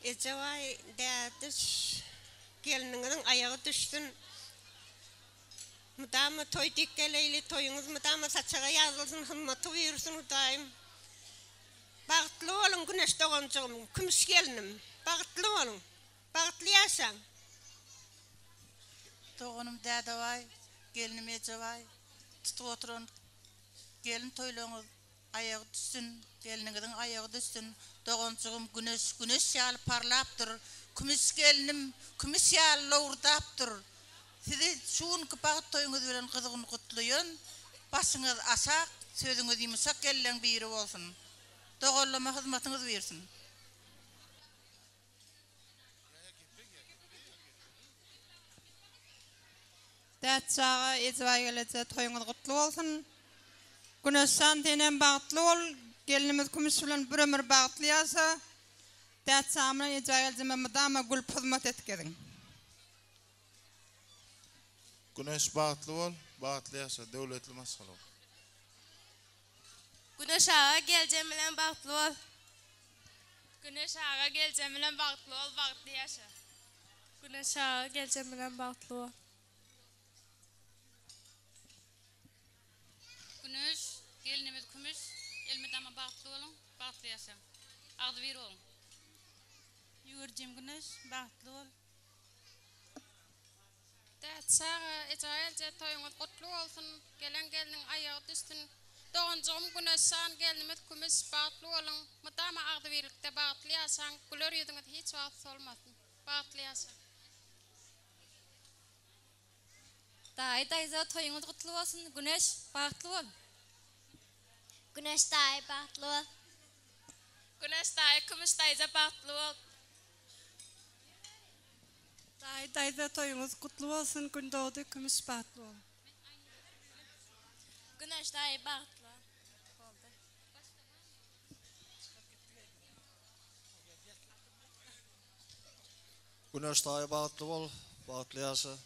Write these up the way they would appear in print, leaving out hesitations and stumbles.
Ecevay dağıtış gelinin ayağı düşsün. Mıdamı toy dikkeleyli toyunuz mıdamı saçağa yazılsın hımmatı verirsin daim. Bağıtlı olun güneş doğancığım, kümüş gelinim. Bağıtlı olun, bağıtlı yaşam. Doğanım dağdavay, gelinim ecevay. Tutup oturun, gelin toyluğunuz ayağı düşsün, gelinigizin ayağı düşsün. Doğancığım güneş yağlı parlaptır. Kümüş gelinim, kümüş yağlı loğurdaptır. Sizi şuun kıpağıt toyunuz veren kızığını kutluyun. Başınız asak, sözünüz yumuşak gelen biri olsun. Doğallama hizmetiniz versin. Dağıtçağa ecevay gelece toyunuz kutlu olsun. Güneşten denen bağıtlı ol. Gelinimiz kümüş bilen bir ömür bağıtlı yaşa. Dağıtçağımla ecevay geleceğime mıdama gülp hizmet etkedin. Güneş bağıtlı ol, bağıtlı yaşa, devletli maskal ol. Güneş ağa geleceğim bilen bağıtlı ol. Güneş ağa geleceğim bilen bağıtlı ol, bağıtlı yaşa. Güneş ağa geleceğim bilen bağıtlı ol. Güneş, gelinimiz kümüş, elmedama bağıtlı olun, bağıtlı yaşa. Ağdı bir olun. Yürücüm güneş, bağıtlı ol. Dağıtçağa ecayelce toyunuz kutlu olsun, gelinin ayağı düşsün. Doğancığım güneşten gelinimiz kümüş bağıtlı olun. Mıdama ağdı birlikte bağıtlı yaşan, gülür yüzünüz hiç vaat olmasın. Bağıtlı yaşa. Dayza toyunuz kutlu olsun. Güneş bağıtlı ol. Güneş dahi bağıtlı ol. Güneş dahi kümüş dayza bağıtlı ol. Dayza toyunuz kutlu olsun. Gün doğdu kümüş bağıtlı ol. Güneş dahi bağıtlı ol. Güneş dahi bağıtlı ol, bağıtlı yaşa.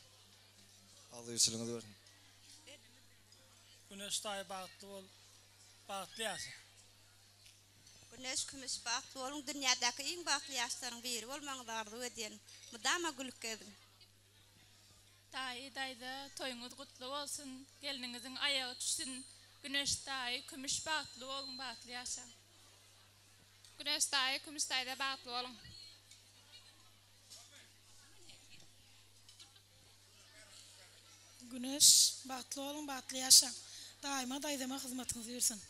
Adı içiliniz versin. Güneş dahi bağıtlı ol, bağıtlı yaşa. Güneş kümüş bağıtlı olun, dünyadaki en bağıtlı yaşların biri olmanızı ödeyin. Mıdama gülük edin. Dayda toyunuz kutlu olsun, gelininizin ayağı düşsün. Güneş dahi kümüş bağıtlı olun, bağıtlı yaşa. Güneş dahi kümüş dayda bağıtlı olun. Güneş bağıtlı olun, bağıtlı yaşa. Daima daydama hizmetinizi versin.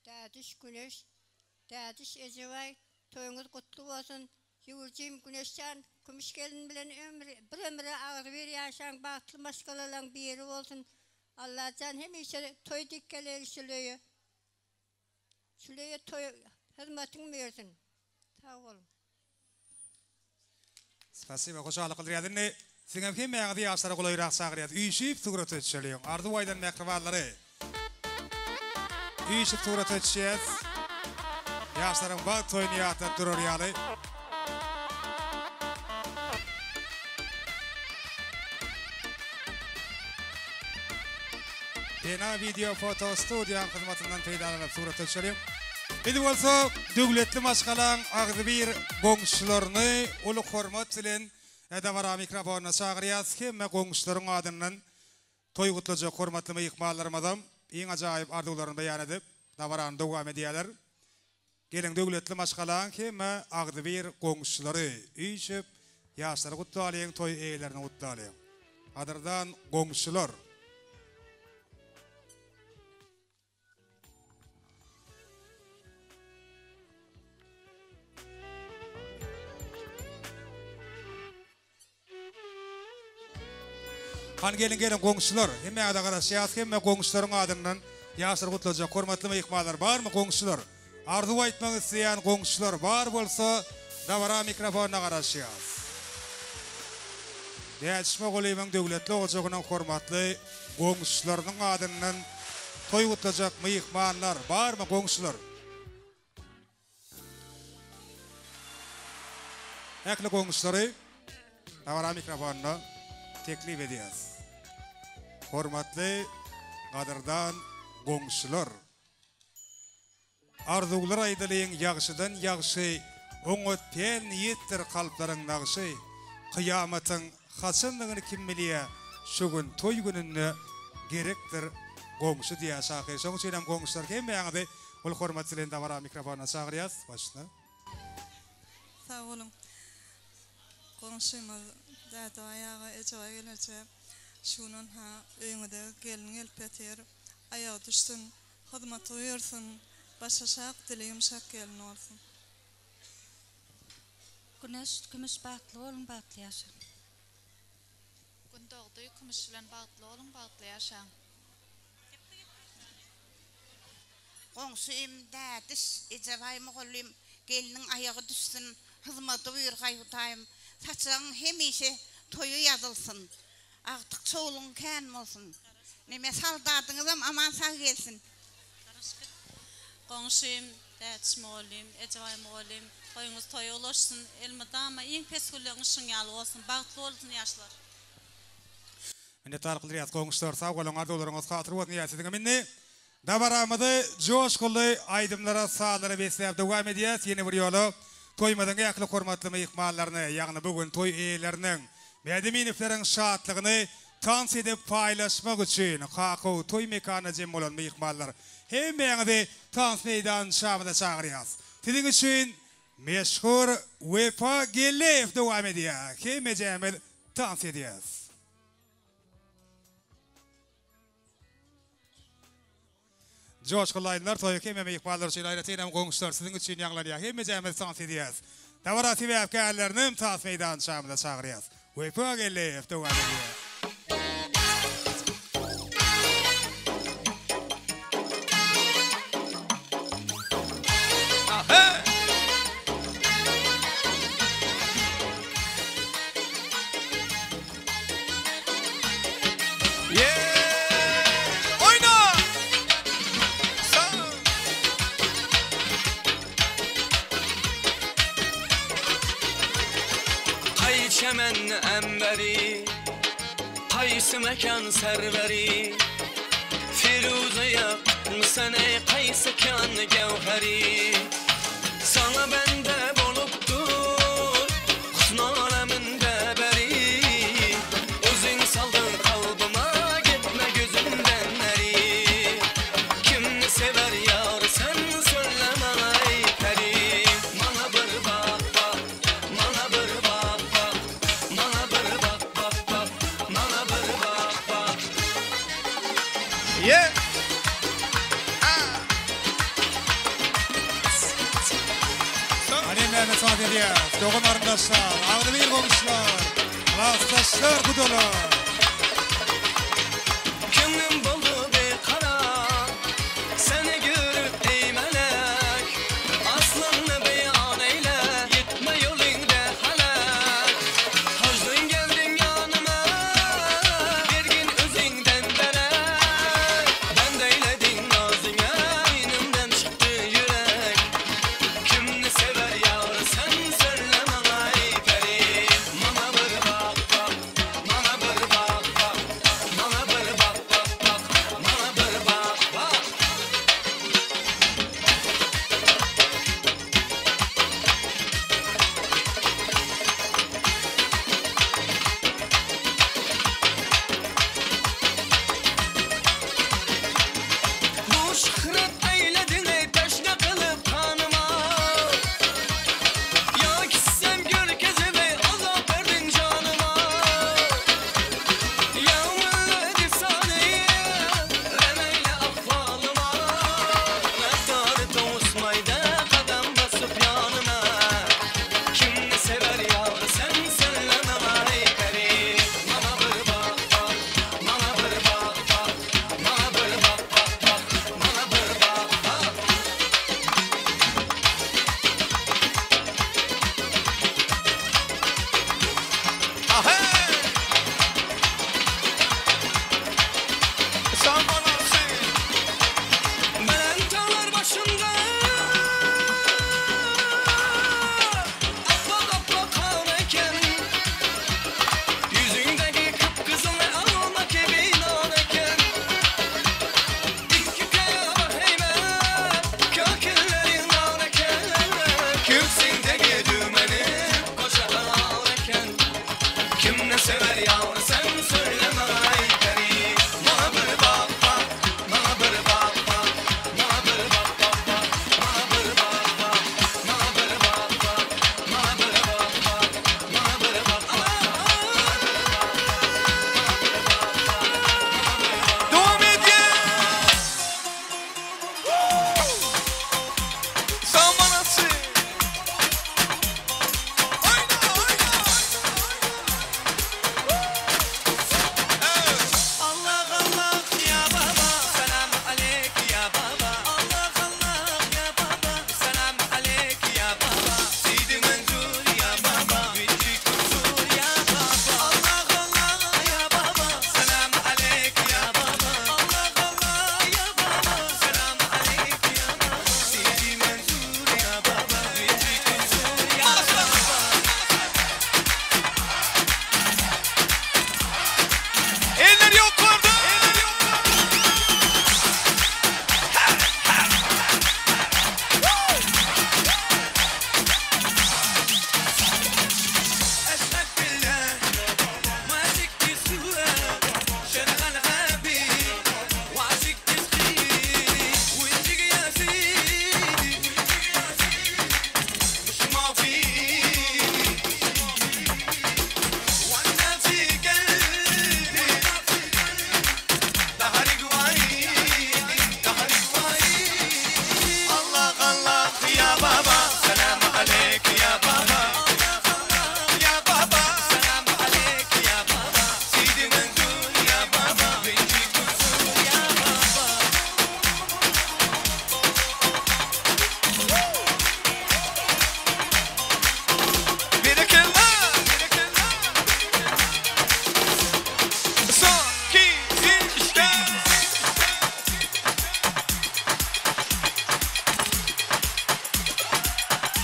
Dağdış güneş, dağdış ecevay, toyunuz kutlu olsun. Yürücüm güneşten, kümüş gelin bilen bir ömrü ağır bir yaşan, bağıtlı maskalalan bir yeri olsun. Allah'tan hem işe toy dikkeleri sülüyor. Sülüyor toy hizmetini versin. Sağ olun. Spasiba, hoşçakalın kıldırıyadın. Sinem kim meğadi yaşlara kolayırak sağırıyad. Üyüşüp suğrat ötüşeliyon. Ardu vaydan mekrivalları. Üyüşüp suğrat ötüşeceğiz. Yaşların bağ toyniyatı durur yalı. Bena video foto stüdyo hizmetinden faydalanıp suğrat ötüşeliyon. Bidi bolsa döwletli maşgalan agdy bir goňşularyny uly hormat bilen edawara mikrofonna çagyryas hemme goňşularyň adyndan toy gutlajak hormatly myhmanlarymyzam iň ajaýyp arzuwlaryny beýan edip dawaran dowam edýärler. Gelen döwletli maşgalan hemme agdy bir goňşulary üýşüp ýaşlary gutlaýan toy eýlerini gutlaýan. Adyrdan goňşular Han gelin goňşular, hemme ada garaşýas, hemme goňşularyň adyndan ýaşlar gutlajak hormatly myhmanlar barmy goňşular? Arzu aýtmagy isleýän goňşular bar bolsa, dawara mikrofonna garaşýas. Däşme golybyň döwletli ojagynyň hormatly goňşularyň adyndan toy gutlajak myhmanlar barmy goňşular? ekli goňuşlary Davara mikrofonuna teklif ediyoruz. Hormatly gadyrdan goňuşlar. Arzular aýdylyň ýagşydan ýagşy, oňotpen niýetler kalplaryň nagşy, kıyamatyň haçyndygyny kim bilýär, şu gün toy gününe gerekdir goňşy diýär şahy. Şoň üçin hem goňuşlar kemmeýärdi. Ol hormatly Davara mikrofonuna çagyrýas. Başla. Sağ olun. Komşumuz da ayağa ecaya gelince şunun ha öňünde gelin elpeter ayağa düşsün, hyzmat buyursun, başaşak dili yumşak gelin olsun. Güneş kümüş bahtlı olun, bahtlı yaşam. Gün doğdu kümüş bilen bahtlı olun, bahtlı yaşam. Komşum dädiş ejabay mugullim gelinin ayağı düşsün, hyzmaty buyurgay hutayım. Saçın hemişe toyu yazılsın. Artık çoğulun kän bolsun. Neme saldadyňyzam aman sağ gelsin. Komşum dädiş mugullim, ejabay mugullim, toyuňyz toy ulaşsın, elmadama iň pesgülligiň şuňaly bolsun, bahtly bolsun ýaşlar. Mine tarqyl riýat goňuşlar sag bolan ardolaryňyz hatyr bolsun ýaşydyň minni. Dabaramyzy joşguly aýdymlara sağlara besläp dowam edýäs. Ýene bir ýoly toýmadan ýakly hormatly mehmanlaryny, ýagny bugün toy eýleriniň medeniýetleriň şatlygyny tans edip paýlaşmak üçin Hakaw toy mekanyna jem bolan mehmanlar hemmeňizi tans meýdan şamyna çagyrýas. Tidiň üçin meşhur Wefa Gelev dowam edýär. Hemme jemel tans edýäs. Joşgulaylar toy kemme mehmanlar üçin aýratynam goňuşlar siziň üçin ýaglanýar. Hemme jemel tans edýäs. Davara sebäpkärlerini tans meýdan şamyna çagyrýas. Wefa Gelev dowam edýär. Çemen emberi, qaysı mekan serveri, Firuze yapmışsan ey qaysı kan gevheri. Sana bende bolupdur, husn aleminde beri, özün saldın kalbıma gitme gözümden eri. Kimni sever yar sen söyleme ay peri. Mana bir bak bak, mana bir bak bak, mana bir bak bak bak, mana bir bak bak. Yeah. Anemlerine saat edýär. Dogan arındaşlar, Agdybir goňuşlar, Rasdaşlar gudolar. Kümüm boldu bekara, seni görüp ey melek, aslını beyan eyle, gitme yolunda halak. Hacdın geldin yanıma, bir gün özünden belek, ben de eyledin nazına, beynimden çıktı yürek. Kimni sever yar sen söyleme ay peri, mana bir bak bak, mana bir bak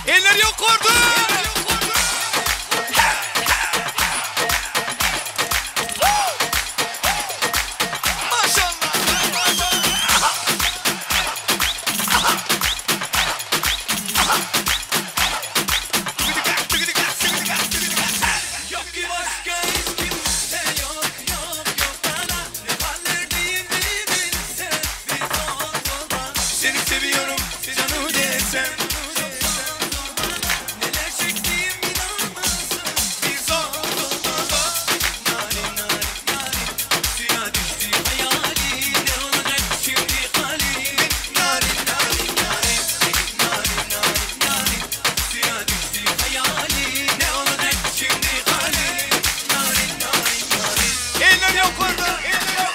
Eller yok ordu. Seni seviyorum canım desem. Neler çektiğim inanmazsın. Bir zor narin narin narin. Suya düştü hayali. Ne olacak şimdi hali. Narin narin narin. Narin narin narin. Suya düştü hayali. Ne olacak şimdi hali. Narin narin narin. Eller yok orada. Eller yok.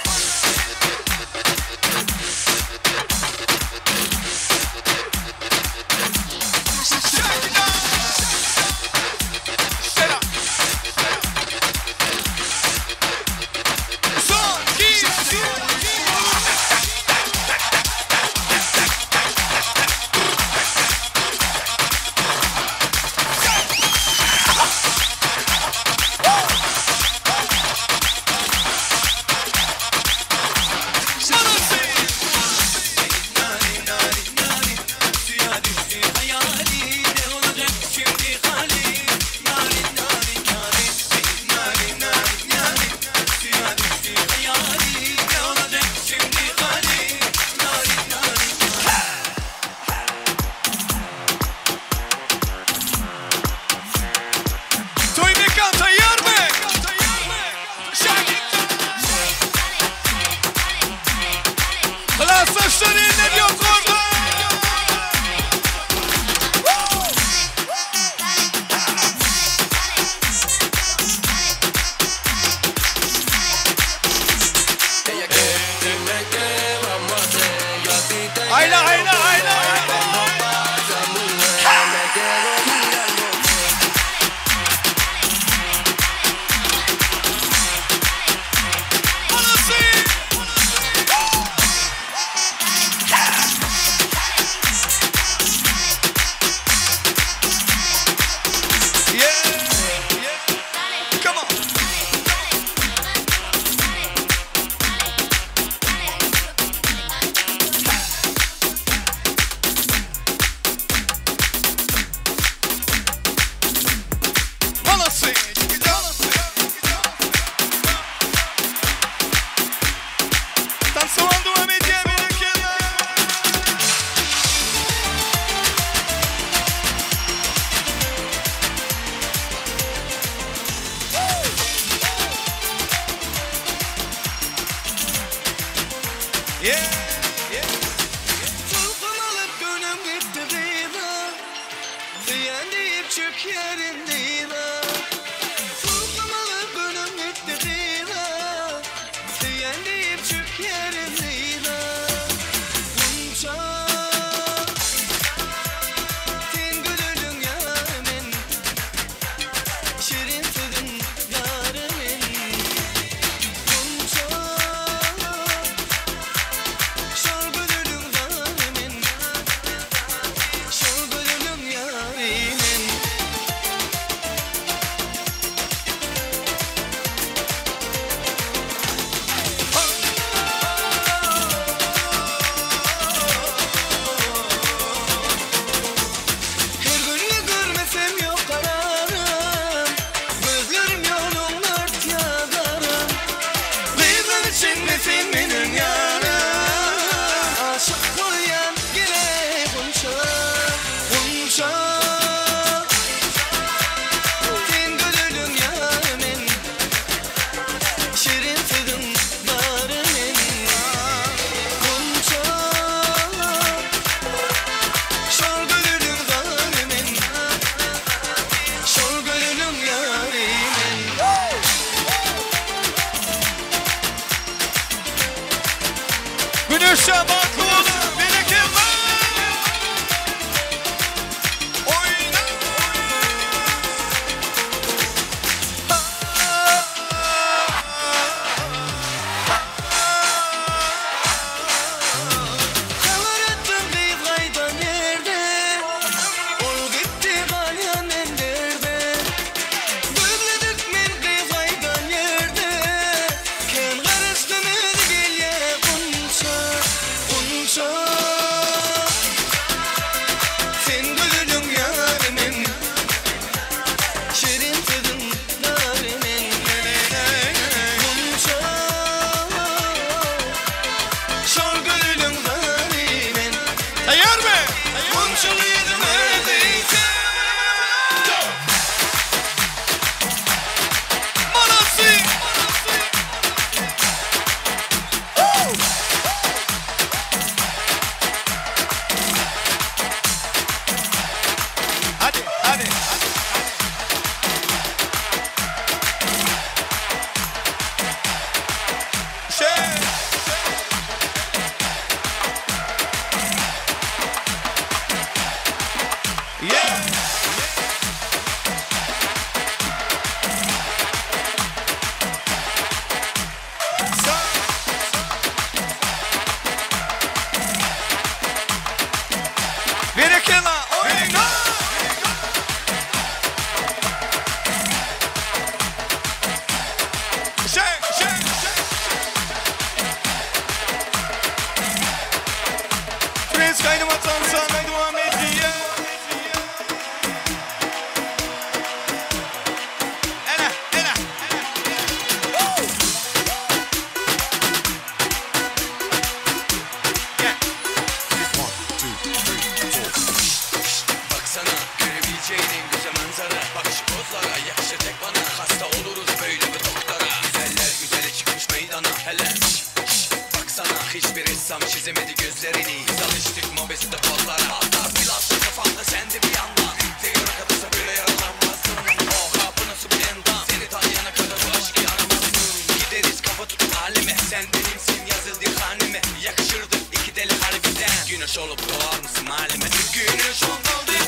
Son, 2, 3,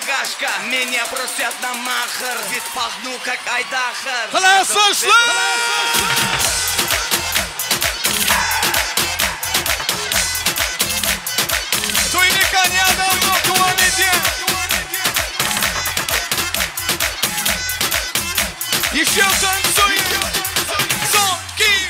Агашка, меня просят на махер, ведь пахну как айдахар. Классно! Туйника не давно туалете. Еще танцуем. Зонки,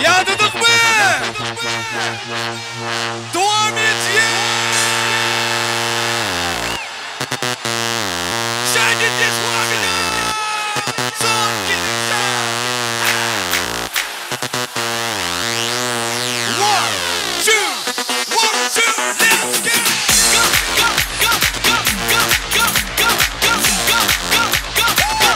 Yadıdık mı? Devam et ye! Şahit et muamele! Son gidin! 1, 2, 1, 2, let's go! Go, go, go, go, go, go, go, go, go, go, go, go, go, go, go,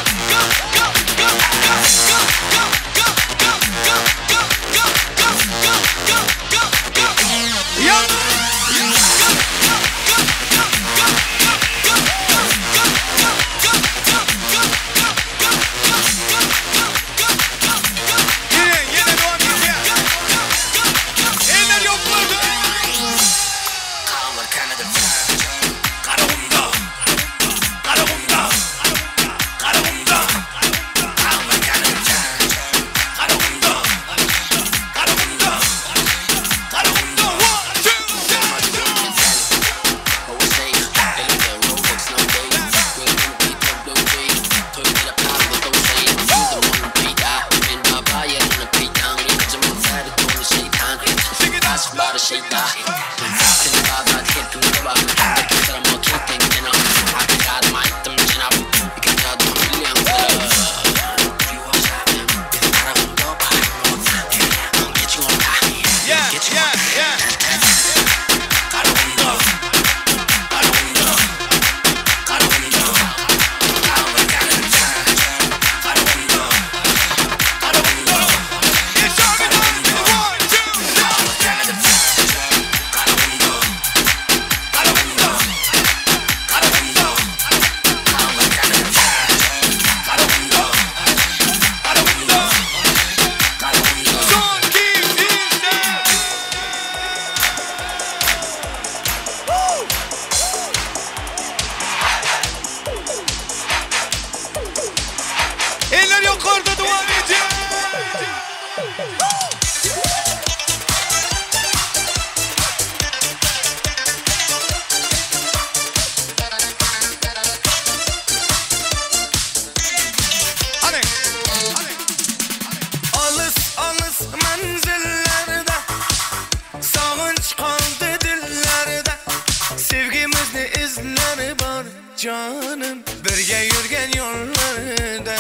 canım birge yürgen yollarda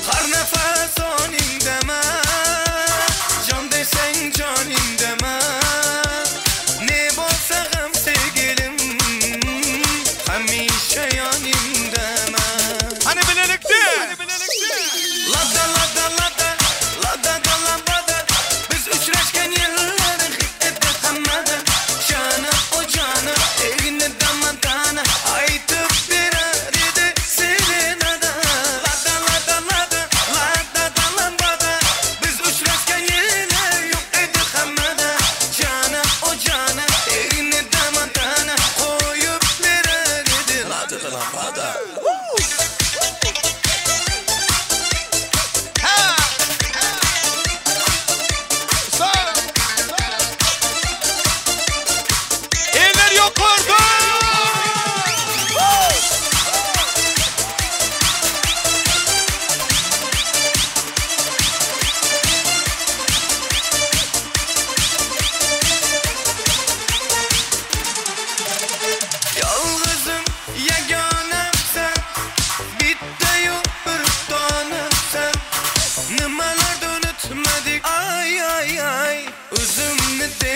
har nefes onin deme can desen canin deme ne bolsa gam sevgilim hamisha yanim deme hani bilelikti lada lada lada lada da lada biz uçraşken yılları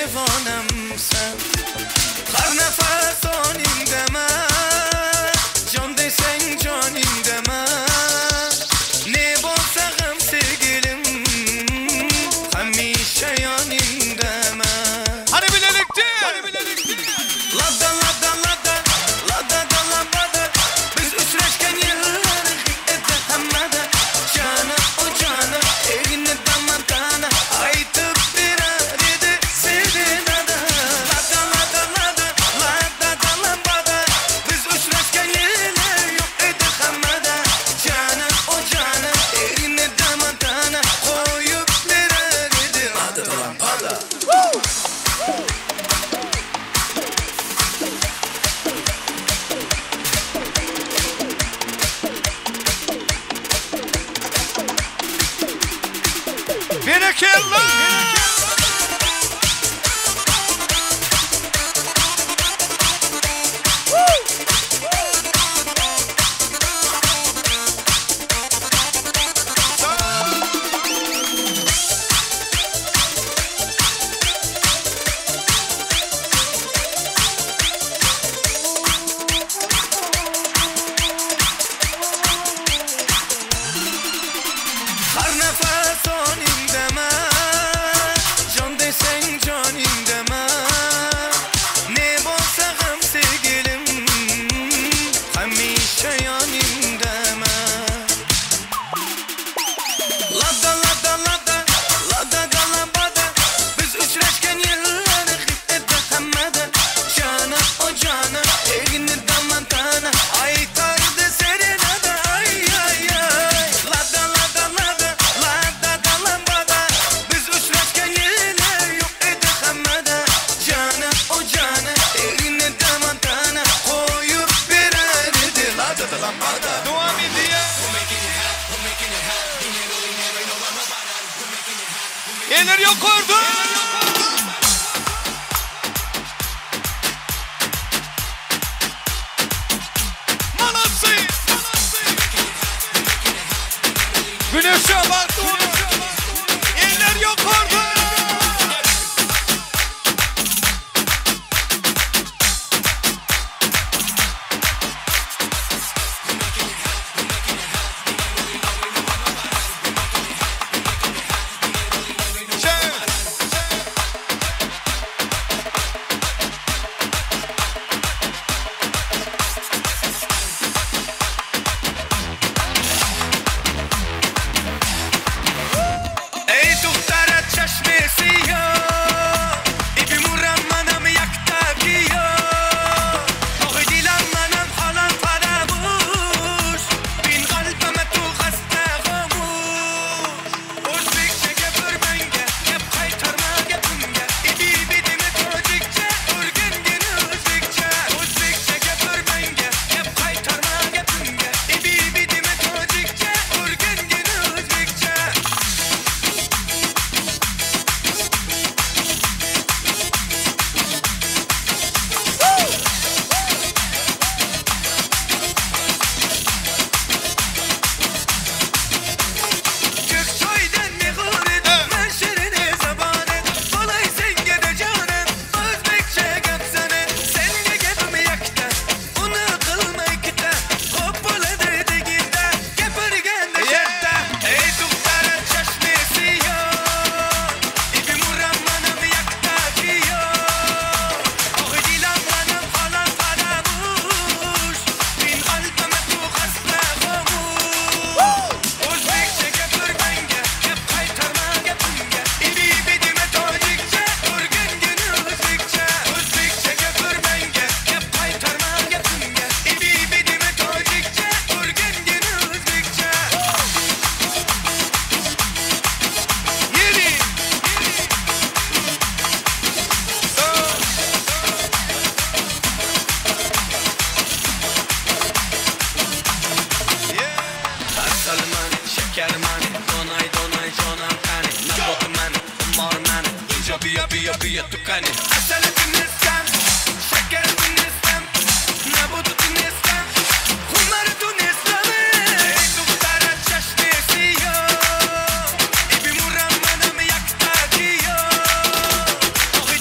pervanam sen Her nefes animde ben Can desen canimde ben Ne bolsa gam sevgilim Hamishe yanimde ben Hani bilelikti Lada lada lada Lada da lambada Biz uçraşken yıllar Ede hamada Cana o cana Evine damantana Aytıp bir aride Sevdin ada Lada lada lada Lada da lambada Biz uçraşken yıllar Yok ede hamada Cana o cana Evine damantana Koyup bir aride Lada da lampada Bereketler Her nefes animde ben Can desen canimde ben Ne bolsa gam sevgilim Hamishe yanimde ben Lada lada lada Lada da lambada Biz uçraşken yıllar Ede hamada Cana o cana Evini damantana Aytardı serenada Ay ay ay Lada lada lada Lada da lambada Biz uçraşken yıllar Yok ede hamada Cana o cana Evini damantana Koyup bir aride Lada da lambada Devam ediyor Eller yok orada Malatsi Güneşe baktı Eller yok orada Ey tuhtara çeşmesi ya İpi muram manam yaktaki ya Tohi dilan manam halan parabuş Bin kalbime tu hasta gamuş Özbekçe gepür benge Gep kaytarma gepimge İbi bidimi tocikçe Urgen gini Özbekçe Özbekçe gepür benge Gep kaytarma gepimge İbi bidimi tocikçe Urgen gini Özbekçe Gökçay'dan meğuret Menşerine zabanet Kolay sen gede canet Özbekçe gepsene Sen de gepimi yakta Onu kılma ikide Hoppala dedi gide Gepirgen de şertte Ey tuhtara çeşmesi ya İpi muram manam yaktaki ya Tohi dilan manam halan parabuş Bin kalbime tu hasta gamuş Özbekçe gepir benge Gep kaytarma gepimge İbi bidime tocikçe Urgen gini Özbekçe Özbekçe gepir benge Gep kaytarma gepimge İbi bidime tocikçe Urgen gini Özbekçe Yeri Salman, şekerman, donay donay jonan kani Nabotuman, umarman, inca biya tukani Asaletiniz kan, şekeretiniz kan Nabotutunuz kan, kumarıtunuz kan Ey tuhtara çeşmesi ya İbi muram manam yaktaki ya Tohi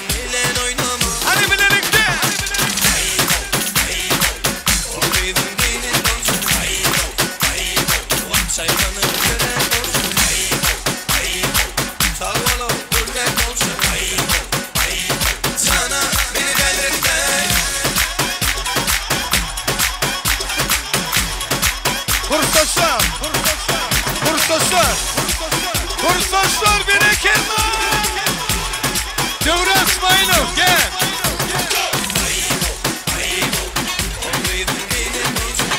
ile oynama. Hadi birlikte. Oğluydun dinin olsun. Sayfanı gören olsun. Sağ ol hürmet olsun. Sana beni delirtme. Kursdaşlar. Kursdaşlar beni kelme. Devre İsmailov gel. Oğluydun dinin olsun.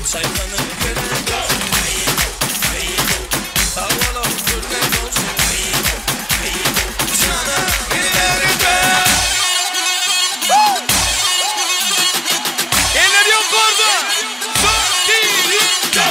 Sayfanı gören olsun. Sağ ol hürmet olsun. Sana beni delirtme. Eller yok orada. Son, iki, üç, go.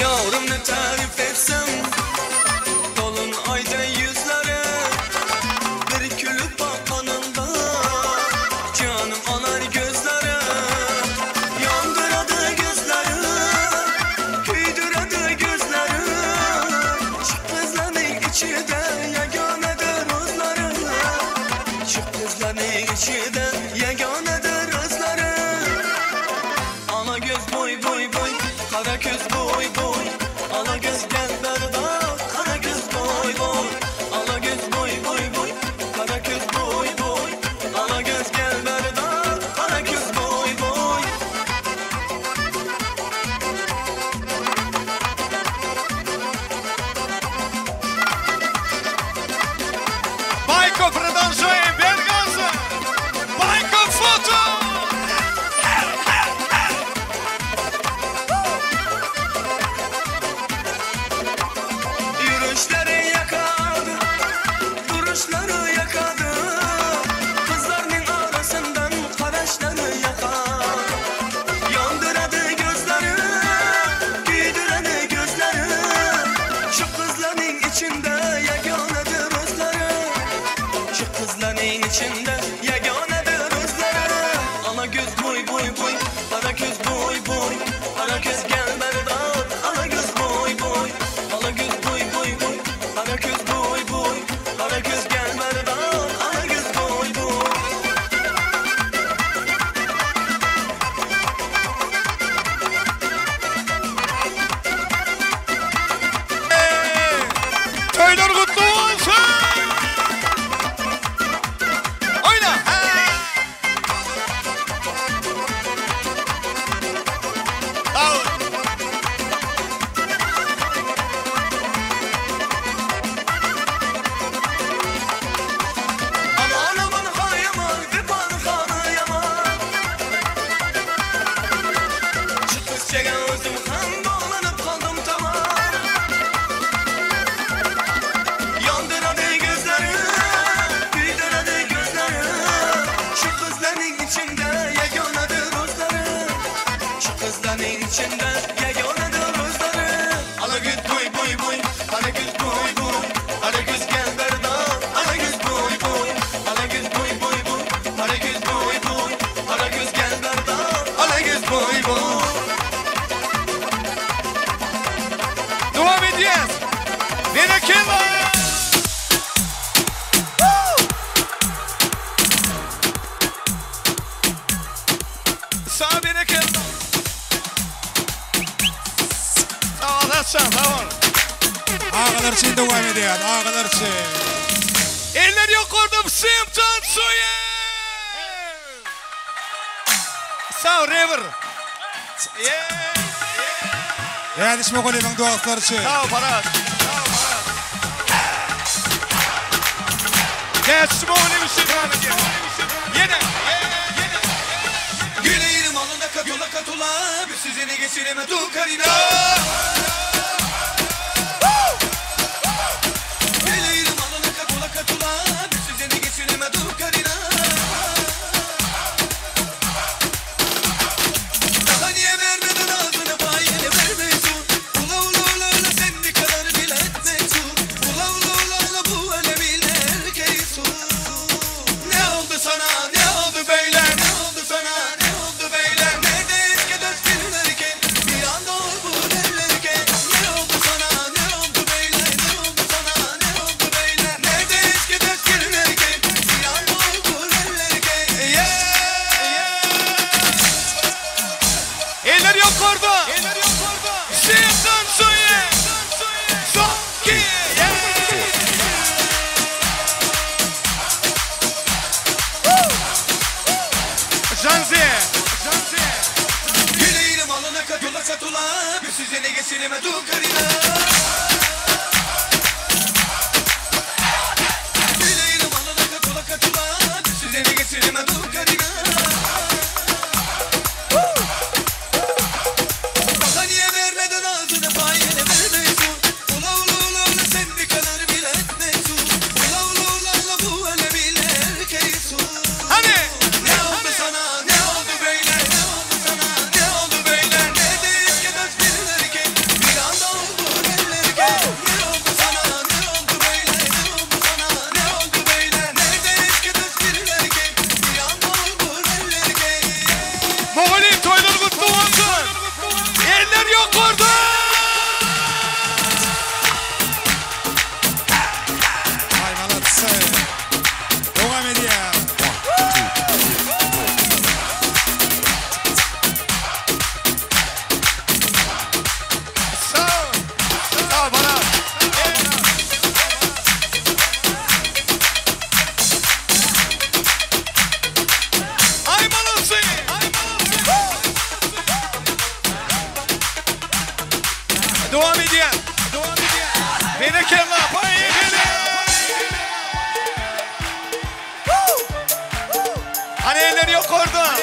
Yavrum ne tarif etsem dolun ayda yüzleri bir külüp anında canım anar gözleri yandıradı gözleri küydüradı gözleri çık kızların içinde yaganedir rozları çık kızların içinde yaganedir rozları ana göz boy boy boy kara göz boy boy ala göz gel berda kara göz boy boy ala göz boy boy boy kara göz boy boy ala göz içinde yagonadır rozları Şu kızların içinde yagonadır rozları Ala güz boy boy boy Ala güz boy boy Ala güz gel berdan Ala güz boy boy Ala güz boy boy boy Ala güz boy boy Ala güz gel berdan Ala güz boy boy Devam edeceğiz. Berekella. Sağ berekella. Sağ ol Hasan, sağ ol. Ağalarçı devam ediyor, ağalarçı. Eller yok orada Simpson suya. Sağ ol River. Ya dişme kolemen doğaklarçı. Sağ ol Farad. Geçme onu ışık Yine. Güleğirim alında katula katula bir sizini geçireme tu karina. Güleğirim alında katula katula bir sizini geçireme tu karina. Daha niye vermedin ağzını payını vermesin. Ula ula ula ula sen bir kadar bile etmesin. Ula ula ula ula bu alemin erkeğisin. Ne oldu sana ne oldu böyle ne oldu sana ne oldu böyle. Nerede eski döşkünlerken bir anda oldu derlerken. Ne oldu sana ne oldu böyle ne oldu sana ne oldu böyle. Nerede eski döşkünlerken bir anda oldu derlerken. Eller yok orada. Eller yok orada. Simpson suya. Sonki. Janze. Güleğirim alına katula katula bir sizine geçirime tu karina. Güleğirim alına katula katula bir sizine geçirime tu karina. Daha niye vermedin ağzını payını vermesin. Ula ula ula ula sen bir kadar bile etmesin. Ula ula ula ula bu alemin erkeğisin. Hani? Ne oldu sana ne oldu böyle ne oldu sana ne oldu böyle. Nerede eski döşkünlerken bir anda oldu derlerken. Ne oldu sana ne oldu böyle ne oldu sana ne oldu böyle. Nerede eski döşkünlerken bir anda oldu derlerken. Moğol'in toyları kutlu olsun. Eller yok orada. Ay malatsı. Devam ediyor. Sağ ol bana. Ay malatsı. Devam ediyor. Berekella payı Hani eller yok orada.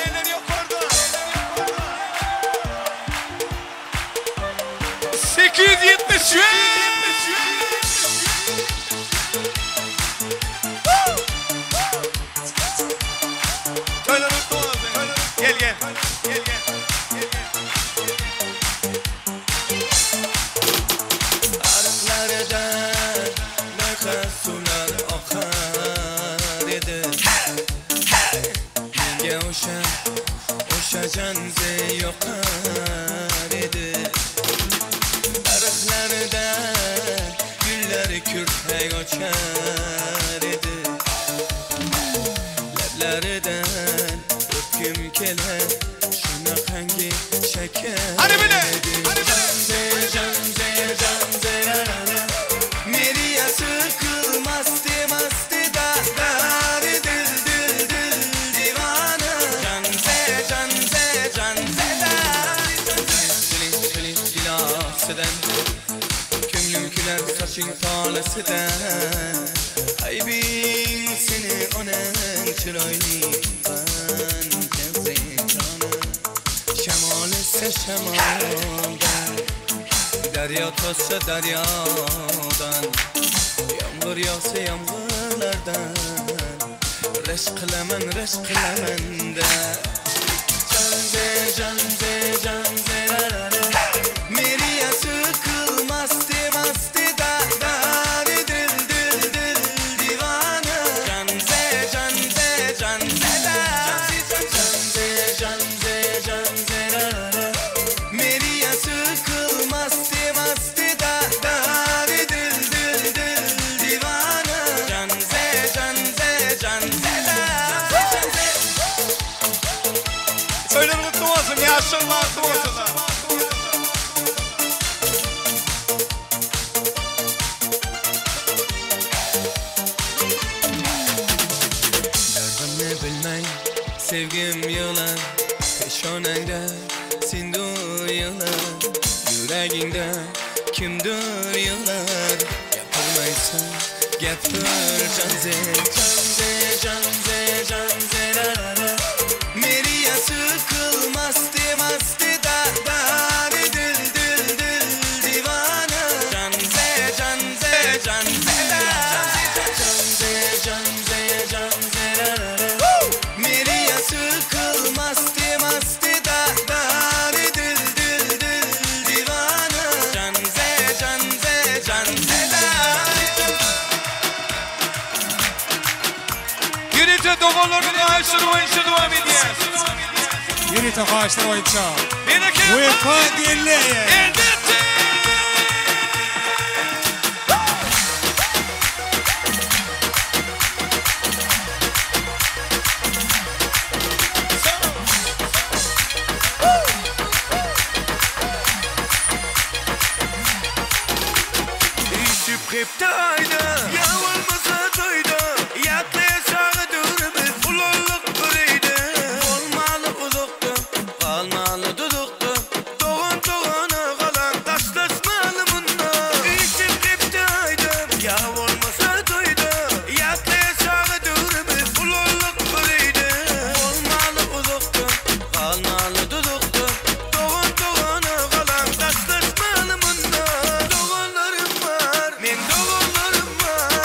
...870. Gel gel. Arıklardan nefes sular akar idi. Nega o'sha janze yoqar edi. Arıklardan gullar kurtay ochar edi. Lablaridan öpgim kelar shunaqangi shakar. Hadi bile. Meriyası kılmazdı mastı da dari dil dil dil divana. Canze da Gülün gilasıdan Kümlüm küler saçın talasıdan Aybin seni onun çıraylıktan Canze canım Şemal ise şemaldan Derya tossa deryadan Yağmur yağsa yağmurlardan reş kılaman da Canze rarara Meriya sıkılmazdı da dil divana Canze rarara Meriya sıkılmazdı da dil divana Canze Söyler mutlu olsun, yaşlılar mutlu olsunlar. Derdimni bilmey, sevgim yolar Peşonangda sen duyular Yüreğingde kimdir yolar Yapılmaysa gapir Canze rarara Meriya sıkılmazdı da dil divana Canze rarara Meriya sıkılmazdı da dil divana Canze Yürüte doğullarını aşırı devam ediyor Yeni takaşlar oyunca. UEFA Birliği. Düşüp kriptaydı Yavulmasa duydu Yatlaya sağı durumuz Uloluk büreydi Olmalı uzuktu Kalmalı duduktu Doğuna kalan Taşlaşmalı bununla Düşüp kriptaydı Yavulmasa duydu Yatlaya sağı durumuz Uloluk büreydi Olmalı uzuktu Kalmalı duduktu Doğuna kalan Taşlaşmalı bununla Doğullarım var Men doğullarım var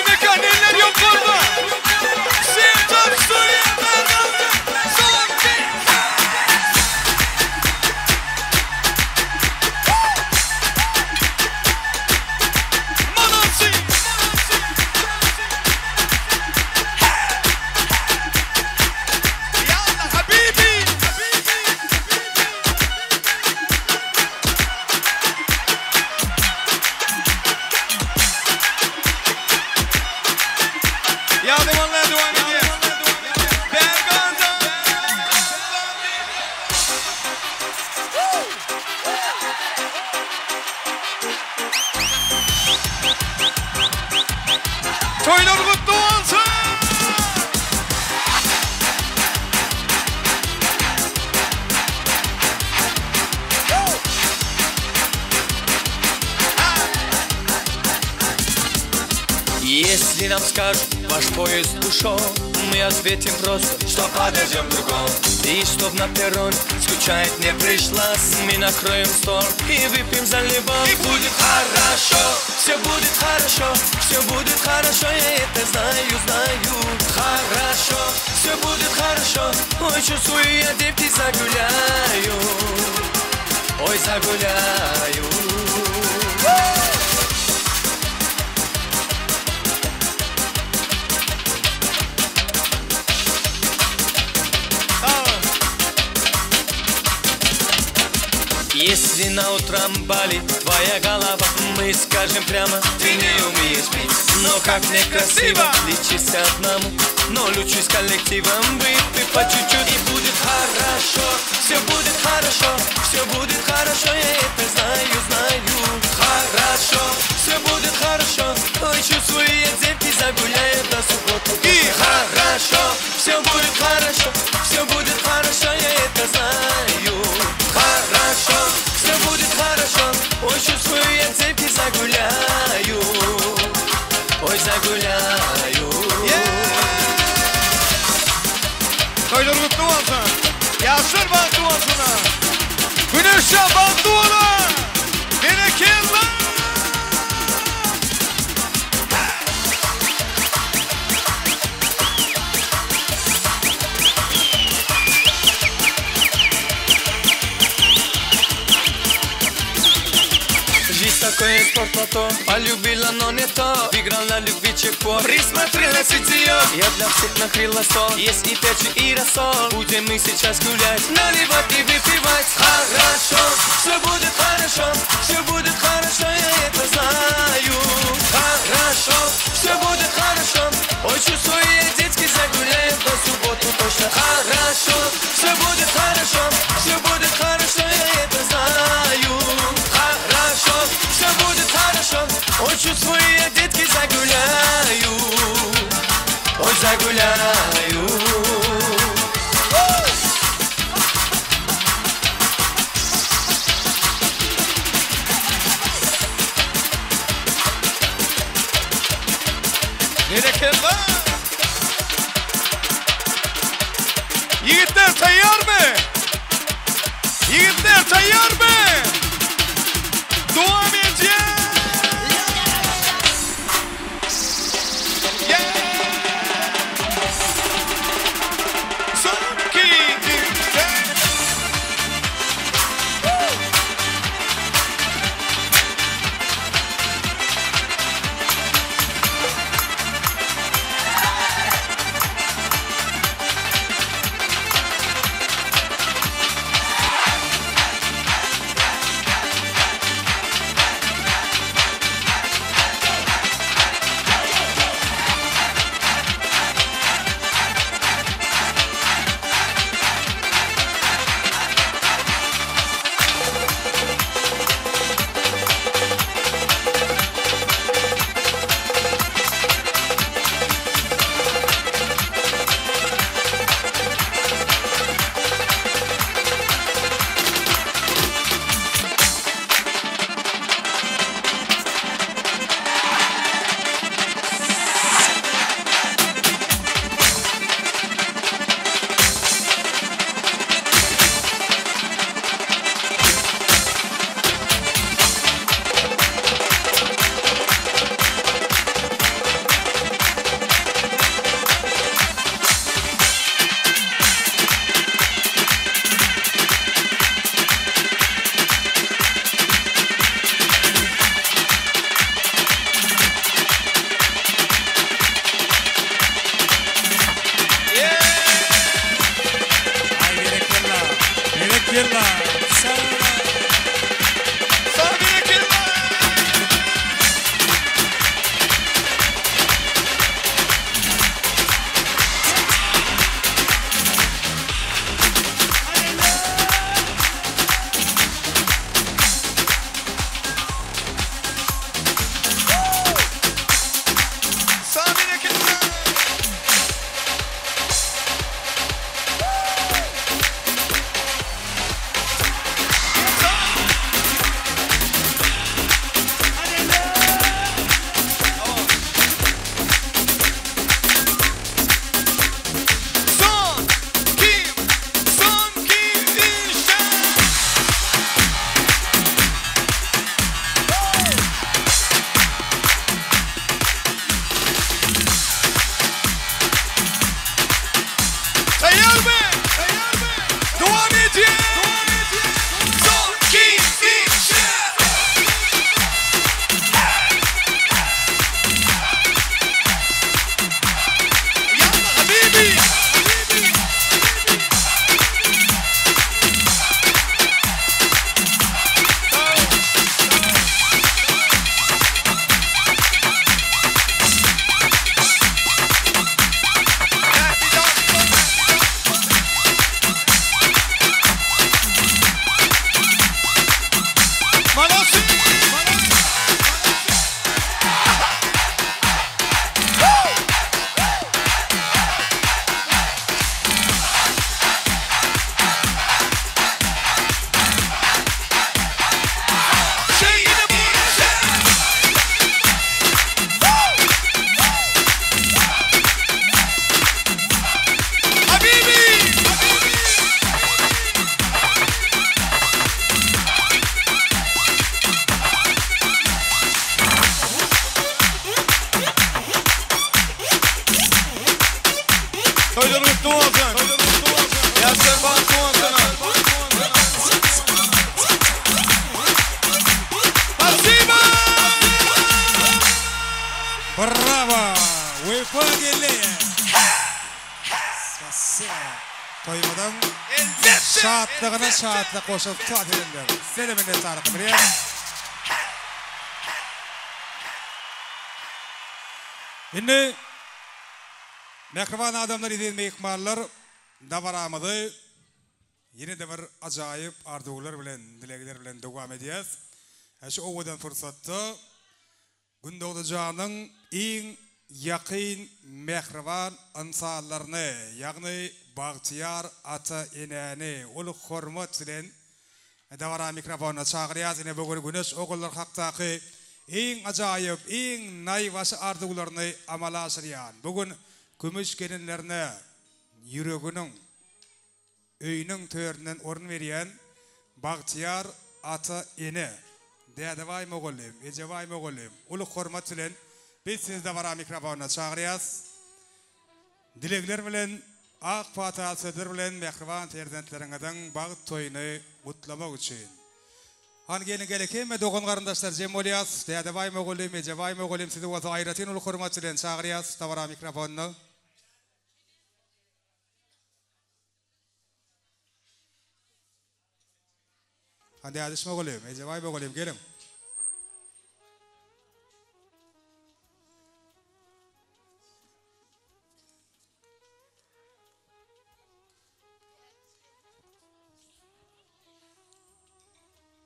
Demek anneler yok burada. Sevdan soyunmadan son kez. Manası. Yalla habibi. Ya devanlar devam ediyor. Berganda. Toylar kutlu olsun. Если нам скажут, ваш поезд ушел, мы ответим просто, что подождем другом. И чтоб на перрон скучать не пришлось, мы накроем стол и выпьем за любовь. И будет хорошо, все будет хорошо, все будет хорошо, я это знаю, знаю. Хорошо, все будет хорошо, ой, чувствую, я девки загуляю, ой, загуляю. Если на утром болит твоя голова, мы скажем прямо, ты не умеешь пить. Но как некрасиво лечиться одному, но лучше с коллективом выпей по чуть-чуть. И будет хорошо, все будет хорошо, все будет хорошо, я это знаю, знаю. Хорошо, все будет хорошо, ой, чувствую, я девки загуляю до субботы. И хорошо, все будет хорошо, все будет хорошо, я это знаю. Хорошо, все будет хорошо, ой, чувствую, я девки загуляю, ой, загуляю. Toylar kutlu olsun. Yaşlar bandı olsun. Güneşe bandı ola. Bereketler. Такое спортлото, полюбила, но не то. Играл на любви чекпот, присмотрелась ее. Я для всех накрыла стол, есть и печи, и рассол. Будем мы сейчас гулять, наливать и выпивать. Хорошо, все будет хорошо, все будет хорошо, я это знаю. Хорошо, все будет хорошо, ой, чувствую, я детский загуляю до субботу точно. Хорошо, все будет хорошо, все будет хорошо, я это знаю. Хорошо, все будет хорошо, ой, чувствую, я детки загуляю, ой, загуляю. Bereketler. Yiğitler tayyar mı? Yiğitler tayyar mı? Devam edeceğiz. kutlu olsun. Yaşlar bahtlı olsun. Спасибо! Bravo! Выпадили! Спасибо! Toymadan şahatlığına şahatlık koşup tuat edinler. Selimine tarık bir Şimdi mikrofon adamlar izleme ikmallar da varamadı. Yine de bir acayip arzular bilen, dilekler bilen devam edeceğiz. Şu ovadan fırsatta Gündoğdu Can'ın en yakın mehriban insanlarını, yani Bahtiyar ata ineni, ulu hürmet bilen davara mikrofonuna çağırıyaz. Yine bugün güneş okullar haktaki en acayip, en nayvası arzularını amala asıryan. Bugün gümüş gelinlerine yüreğinin, öyünün töründen orun veriyen Bahtiyar ata ini. Değerli moğolim, ecevay moğolim, ulu hürmet bilen biz sizde vara mikrofonuna çağırıyaz. Dilekler bilen, ak patasıdır bilen mehriban terzentlerinizden bağ toyunu kutlamak için. Han gelin geleke me doğun kardeşler Cemoliyas, değerli moğolim, ecevay moğolim sizi vazı ayratin ulu hürmet bilen çağırıyaz. Da vara mikrofonuna. Hadi adış moğolim, ecevay moğolim gelin.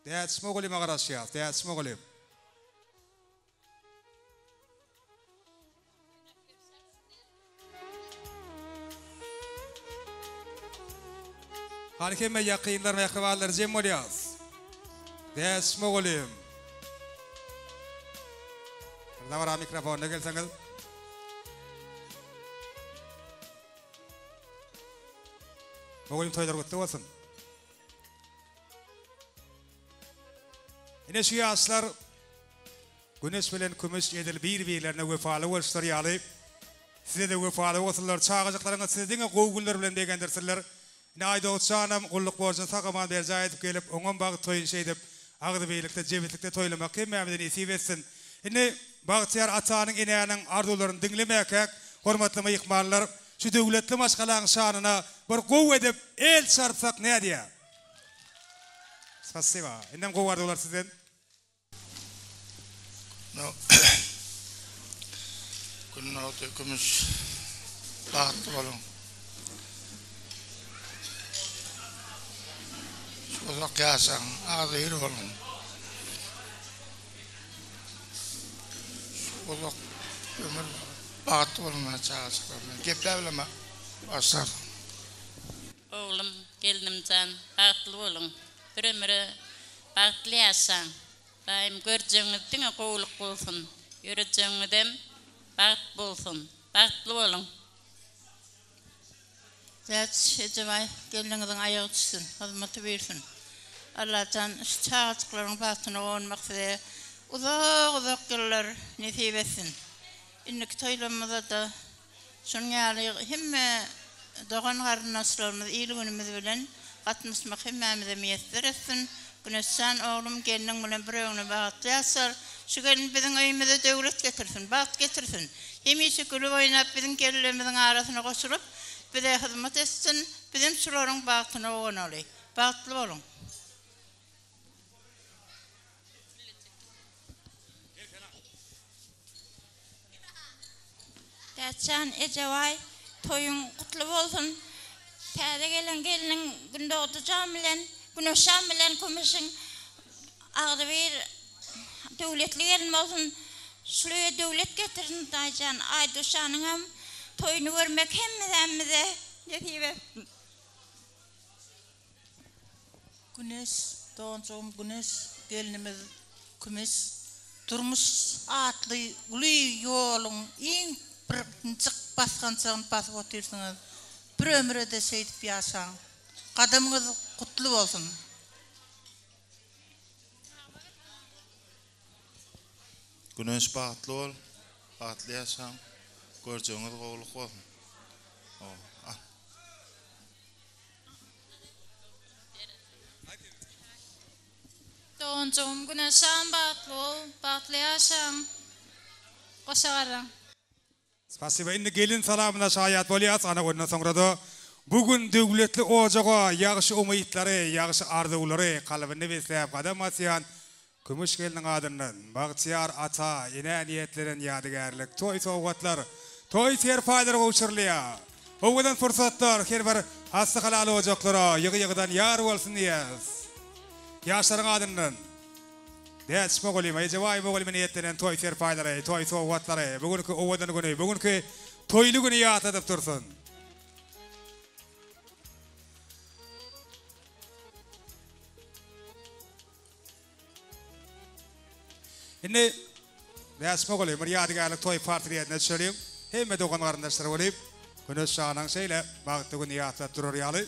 Değerli moğolim arkadaşlar, değerli moğolim. Harikeme yakınlar ve yakıvallar Cemoliyas. Değerli moğolim. Burada var mikrofonuna gelseniz. Moğolim toylar kutlu olsun. Yine şu yaşlar güneş bilen kümüş edil birbirlerine vefalı oluşlar yalı. Size de vefalı olsunlar. Çağacaklarına sizin kovgullar bilen degendirsinler. Yine ayda uçağınam kulluk borcunu sakaman berca edip gelip onun bağı toyun şey edip ağdı beylikte, cebitlikte toylamak kim memeden isi versin. Yine Bahtiyar Ata'nın ineğinin arzularını dinlemeyek, hormatlama yıkmarlar. Şu devletli maşkalan şanına bir kov edip el çarpsak ne diye? Spasiba. İndem kov arzular sizden. No. Gündoğdu kümüş bahtlı olun. Uzak yaşan, ağzı olun. Uzak ömür bahtlı olmaya çağırsak. Geplerle başlar. Oğlum, gelinimden bahtlı olun. Bir ömrü bahtlı yaşan. Daim göreceğinizden kovuluk olsun. Yürüyeceğinizden baht olsun. Bahtlı olun. Zat ecevay gelinizden ayağı düşsün, hizmeti versin. Allah'tan çağatıkların bahtına olmak üzere uzak yıllar nasip etsin. İnnik toylamada da şunun yâlı hem doğan kardeşlerimiz iyiliğimiz bilen katmışmak hemmemize müyesser etsin. Güneşten oğlum gelinin bilen bir öğünü bahtı yaşar. Şu gelin bizim evimize devlet getirsin, baht getirsin. Yemişi gülü oynayıp bizim gelinlerimizin arasına koşulup bize hizmet etsin, bizim şuların bahtına oğunalı. Bahtlı olun. Geçen ecevay toyun kutlu olsun. Terde gelen gelinin Gündoğdu Can bilen, Güneşan bilen kumuşun ağdı bir devletli gelin olsun. Şuraya devlet getirin daycan. Ayduşanın hem toyunu vermek hemmide yetiyor. Güneş, doğançoğum güneş gelinimiz kümüş durmuş atlı ulu yolun en bir çık baskançağın basıp otursunuz. Bir ömrü de seyitip yaşan. Kadımınız kutlu olsun. Güneş bahtlı ol, bahtlı yaşam. Göreceğiniz kovuluk olsun. Doğuncum güneşen bağıtlı ol, bağıtlı yaşam. Koşarım. Spasiba indi gelin salamına şayat bolyas ana ondan sonra da bugün dövletli ocağa yaxşı umytlary, yaxşı arzulary kalbyny beslep adam asyan Kümüş gelinin adından Bagtiyar ata ine niyetlerin yadigarlik toy sowgatlar toy serfaydary goşurlya owadan fursatlar her bir hasta halal ocaklara yıgı-yıgıdan yar bolsun diyes yaşlaryň adından Däç mogolim ejaway mogolim niyetlenen toy serfaydary toy sowgatlary bugünkü owadan güni bugünkü toylu güni ýatadyp dursun Şimdi Däç mogolim bir ýadygarlyk toy portretine söyleyeyim. Hemme doganlaryndaşlar bolip güneş şahanyň şeýle bagty güni ýatadyp durar ýaly.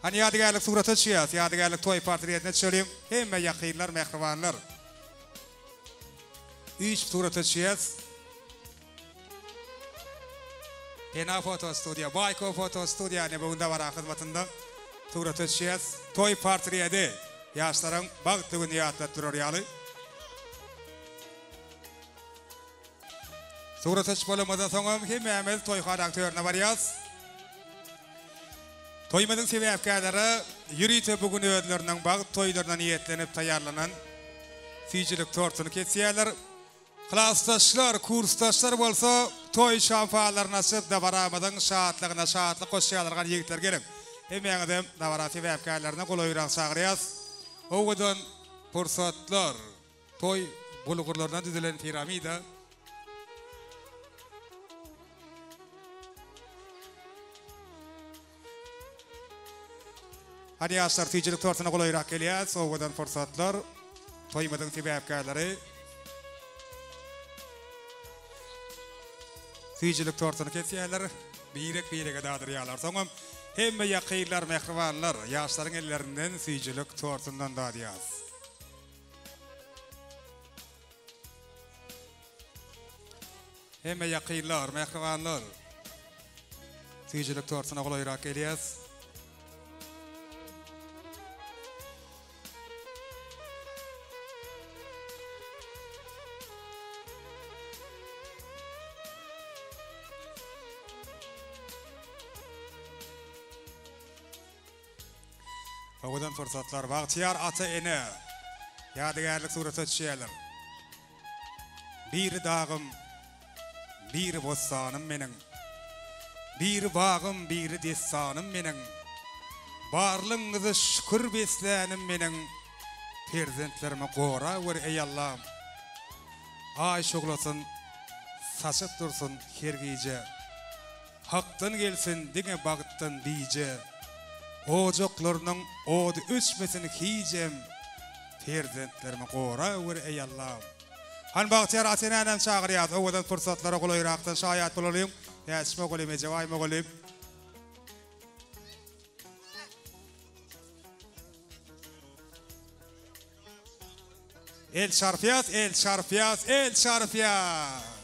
Hani ýadygarlyk suraty çyýas, ýadygarlyk toy portretine söyleyeyim. Hemme ýakynlar, mehribanlar. Üç suraty çyýas. Ena foto studio, Bayko foto studio ne bugün dawara hyzmatynda suraty çyýas. Toy portreti ýaşlaryň bagty güni ýatadyp durar ýaly. Suraty bolamadan soňam hemme toy haraktörüne barýas. Toymadyň sebäpkärleri ýürite bugün ödlerinden bagyt toýlaryna niýetlenip taýýarlanan fijilik tortuny kesýärler. Klassdaşlar, kursdaşlar bolsa toy şanfalaryna syp da baramadan şahatlygyna şahatlyk goşýarlarga ýigitler gerek. Hemeňizem dawara sebäpkärlerine golaýrak sagyrýas. Owadan fursatlar toy bulgurlaryna düzelen piramida Hadi yaşlar fijilik tortuny golaýrak gelýär, owadan fursatlar toýmadyň sebäpkärleri fijilik tortuny kesýärler, birek dadyryarlar. Soňam hemme ýakynlar, mehribanlar ýaşlaryň ellerinden fijilik tortundan dadýas. Hemme ýakynlar, mehribanlar fijilik tortuny golaýrak gelýär. Owadan fursatlar Bagtiyar ata ene ýadygarlyk suraty çyýarlar. Bir dağım, bir bostanım meniň. Bir bagym, bir destanım meniň. Barlygyňyzy şükür beslänim meniň. Perzentlerime gora wer ey Allah'ım. Ay şoglasyn, saçyp dursun hergiýje. Hakdan gelsin diňe bagtdan diýje. Ojaklarynyň ody öçmesini hijem. Perzentlerime gora wer ey Allah'ım. Han Bagtiyar atenänem çagyrýar. Owadan fursatlara golaýrakdan şaýat bolalym. Ýaşma golim, ejaway golim. El şarfiyas, el şarfiyas, el şarfiyas.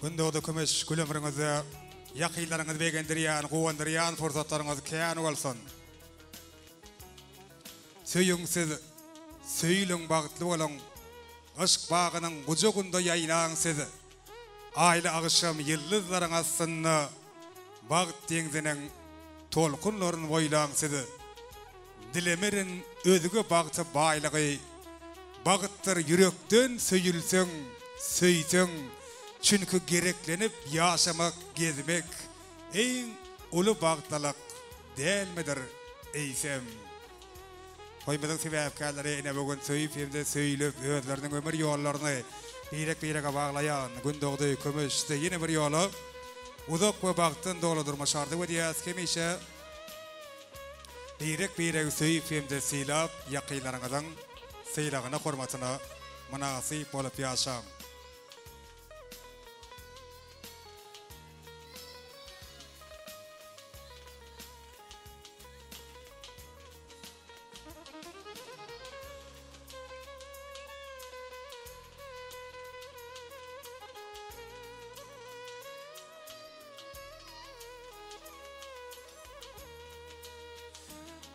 Gündoğdu kömüş gülümrüňizi, ýakynlaryňyzy begendirýän, gowandirýän fursatlaryňyz kän bolsun. Söýüňsiz, söýlüň bagtly bolan, aşk bagynyň gujagynda ýaýnaň sizi. Aýly agşam ýyldyzlaryň astyny, bagyt deňziň tolkunlaryny boýlaň sizi. Dilemerin özüge bagty baýlygy, bagytlar ýürekden söýülseň, söýseň, çünkü gereklenip yaşamak, gezmek en ulu bagtlalyk dälmidir eýsem. Toýmadyň sebäpkärleri ene bugün söýüp hemde söýlep özleriniň ömür ýollaryny birek baglaýan gündogdy kömüşde ýene bir ýola uzak we bagtdan doladyrmaşardy we diýäs kemişe birek söýüp hemde silap ýakynlaryňyzyň syýlagyna hormatyna munasyp bolup ýaşam.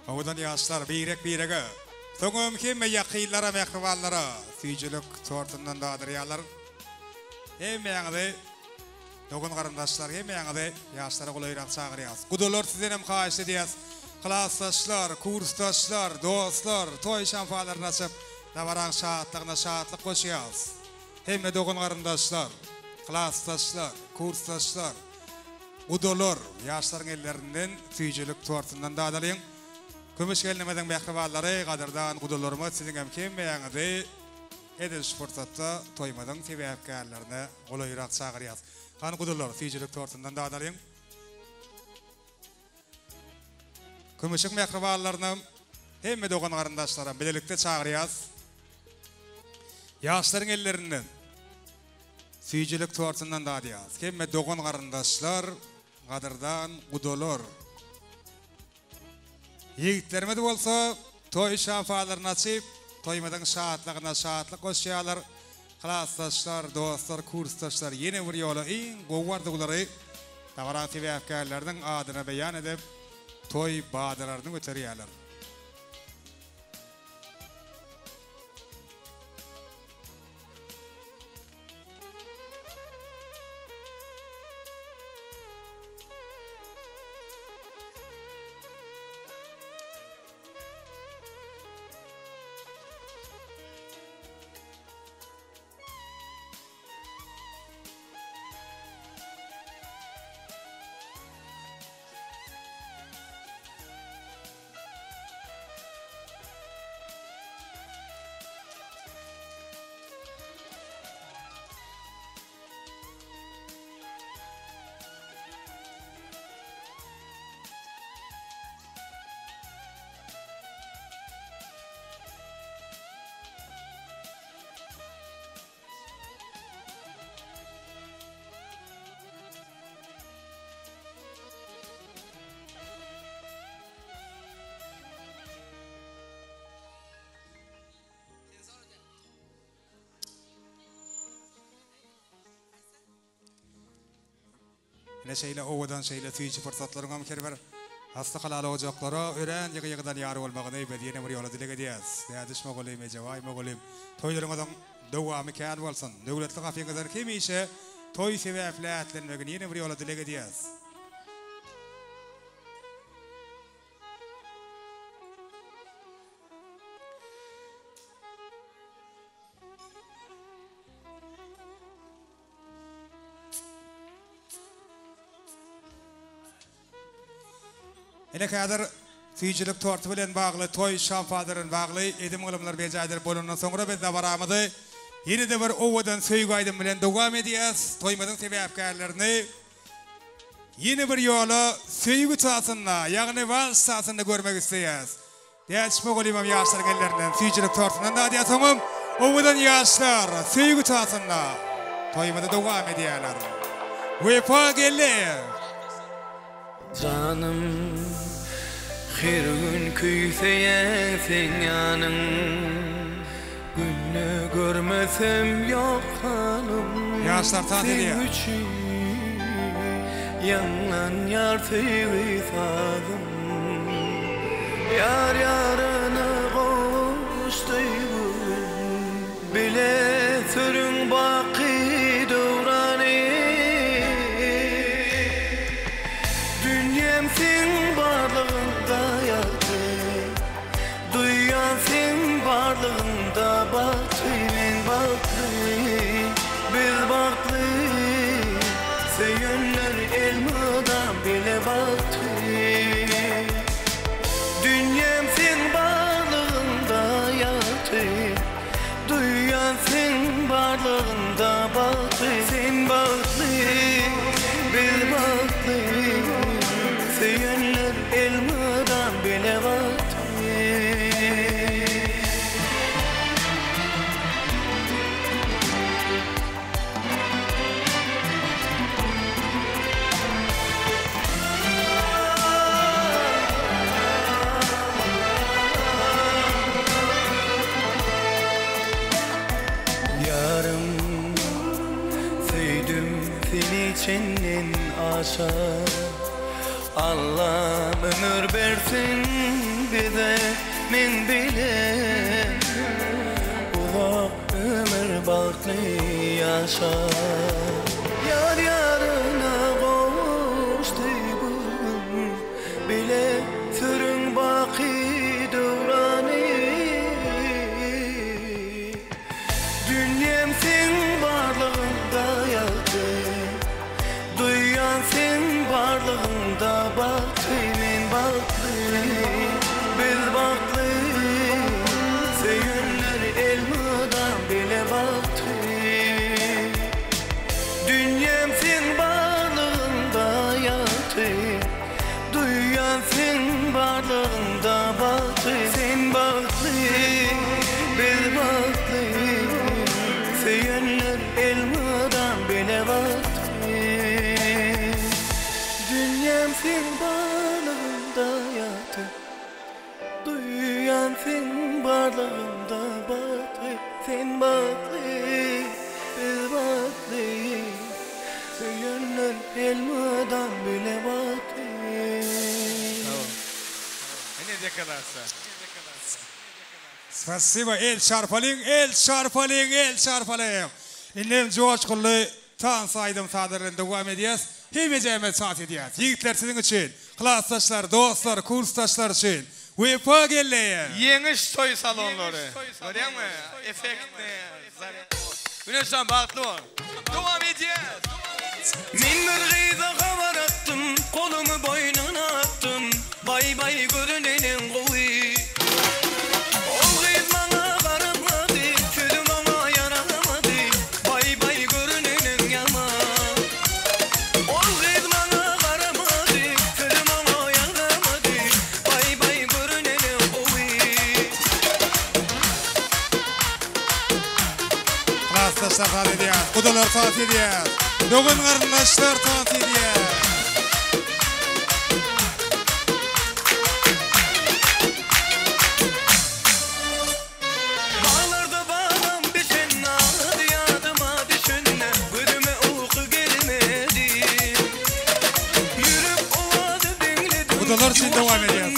Oğudan yaşlar birege. Soňum hemme ýakynlara, mehribanlara, süýjülük tortundan dadyrýarlar. Hemmeňizi dogun garyndaşlar, hemmeňizi yaşlara gulaýrak çagyrýas. Gudalar sizden hem haýyş edýäs. Klassdaşlar, kursdaşlar, dostlar, toy şanfalaryna çyp, dawaran şatlygyna şatlyk goşýas. Hemme dogun garyndaşlar, klassdaşlar, kursdaşlar, gudalar yaşlaryň ellerinden süýjülük tortundan dadaryň. Kömüş gelmeden mehribanlary, gaderdan gudalarymyz sizin hem hemmeňizi edis fırsatda toymadan sebäpkärlerine golaýrak çagyrýas. Han gudalar süýjülük tortundan dadaryň. Kömüşik mehribanlaryny hemme dogan garyndaşlara bilelikde çagyrýas. Ýaşlaryň ellerinden süýjülük tortundan dadýas. Hemme dogan garyndaşlar, gaderdan gudalar. Yigitlerime de bolsa toy şanfalaryny açyp, toymadan şatlygyna şatlyk goşýarlar. Klassdaşlar, dostlar, kursdaşlar ýene bir ýola iň gowardygylary dawaran sebäpkärleriniň adyna beýan edip, toy badalaryny göterýärler. Ne şeyle owadan şeyle tüýçi fırsatlaryňam kerber. Hasta halaly ojaklara ören ýygy-ýygydan ýary bolmagyny bediýene bir ýola dile edýäs. Dädiş mogulim, ejaway mogulim. Toýlaryňyzdan dowamy kän bolsun. Döwletli gafiňizler hemişe toy sebäplätlenmegini ýene bir ýola dile edýäs. Ene kadar süýjülük tortu bilen bagly toy şanfalaryny bagly edim gylymlar bejaýdyr bolandan soňra biz de baramydy. Ýene de bir owadan söýgaýdym bilen dowam edýäs. Toýmadan sebäpkärlerini ýene bir ýola söýgü çasyna, ýagny wals çasyna görmek isleýäs. Däç mogulim ýaşlar gellerinden süýjülük tortundan da diýýäsem, owadan ýaşlar söýgü çasyna toýmada dowam edýärler. Wepa geller. Canım her gün küyseyesin yanın, günü görmesem yok hanım. Yaşlar taht ediyor. Yanlan yar sevdadım, yar yarına koştu bile sürün baki dövrani. Dünyam sen barlığında yatı, duyan sen barlığında baktı, men baktı, biz baktı, söyünler elmadan bile baktı. Dünyam sen barlığında yatı, duyan sen barlığında baktı, sen baktı, biz baktı. Söyünler elmadan bile baktı. Yarım söydüm seni içinden aşağı, Allah ömür versin bize min bile uzak ömür bahtlı yaşa yar yarına kavuştu bugün bile sürün baki dövrani dünyam sen varlığında yattı duyan sen varlığında baktı min baktı biz baktı söyünler elmadan bile baktı dünyam sen varlığında yattı duyan sen varlığında baktı sen baktı biz baktı söyünler elmadan bile baktı dünyam sen varlığında yattı duyan sen varlığında baktı sen baktı biz baktı söyünler elmadan bile baktı. Ne kadar Спасибо, el çarpalın, el çarpalın, el çarpalın. İnnem coşkulu tan saydım sadırın devam ediyoruz. Hemeceğime saat ediyoruz. Yiğitler sizin için, klastaşlar, dostlar, kurstaşlar için. Vefa gelleyin. Yeniş toy salonları. Görüyor musun? Efektli. Güneşten bağlı ol. Devam edeceğiz. Min mürgide havar attım, kolumu boynuna attım. Bay bay görünenin kuvi. O kız bana karamadı, sözüm ona yaramadı. Bay bay görünenin yama. O kız bana karamadı, sözüm ona yaramadı. Bay bay görünenin kuvi. Klastaşlar saat ediyoruz, kudalar saat ediyoruz. Doğun kardeşler saat ediyoruz. Kudalar için devam ediyoruz.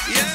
Yeah.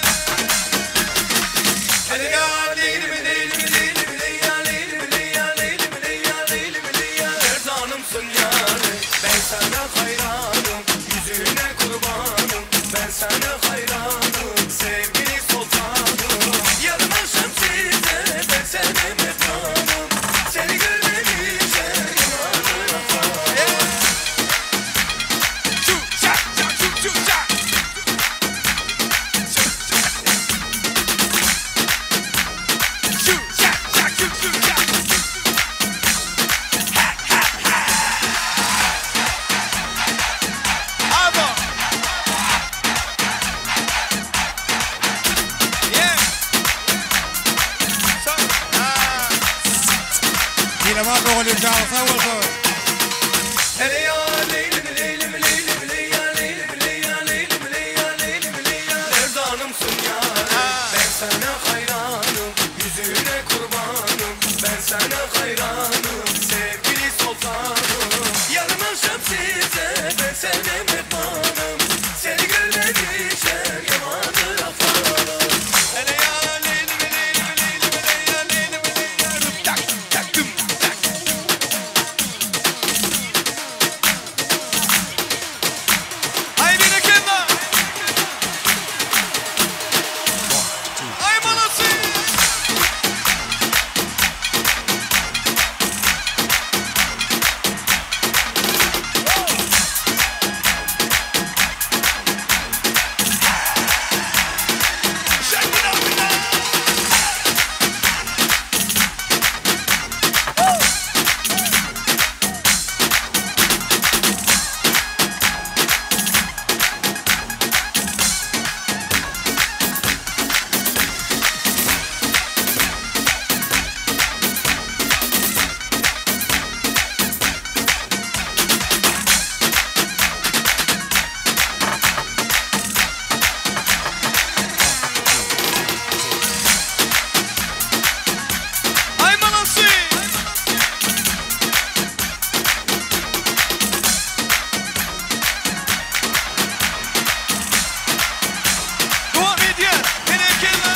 Kahraman oğlu çalsa olsun. Hele ya leylim leylim leylim leya leylim leya leylim leya leylim leya Erdanımsın ya ben sana hayranım yüzüne kurbanım ben sana hayranım sevgili sultanım yanılmışım size ben sevdim hep bağım seni görmedikçe yamandır afarım Hele ya leylim leylim leylim leya leylim leya tak tak dum tak Ay bir ekema Ay manası Ay manası Devam ediyor bir ekema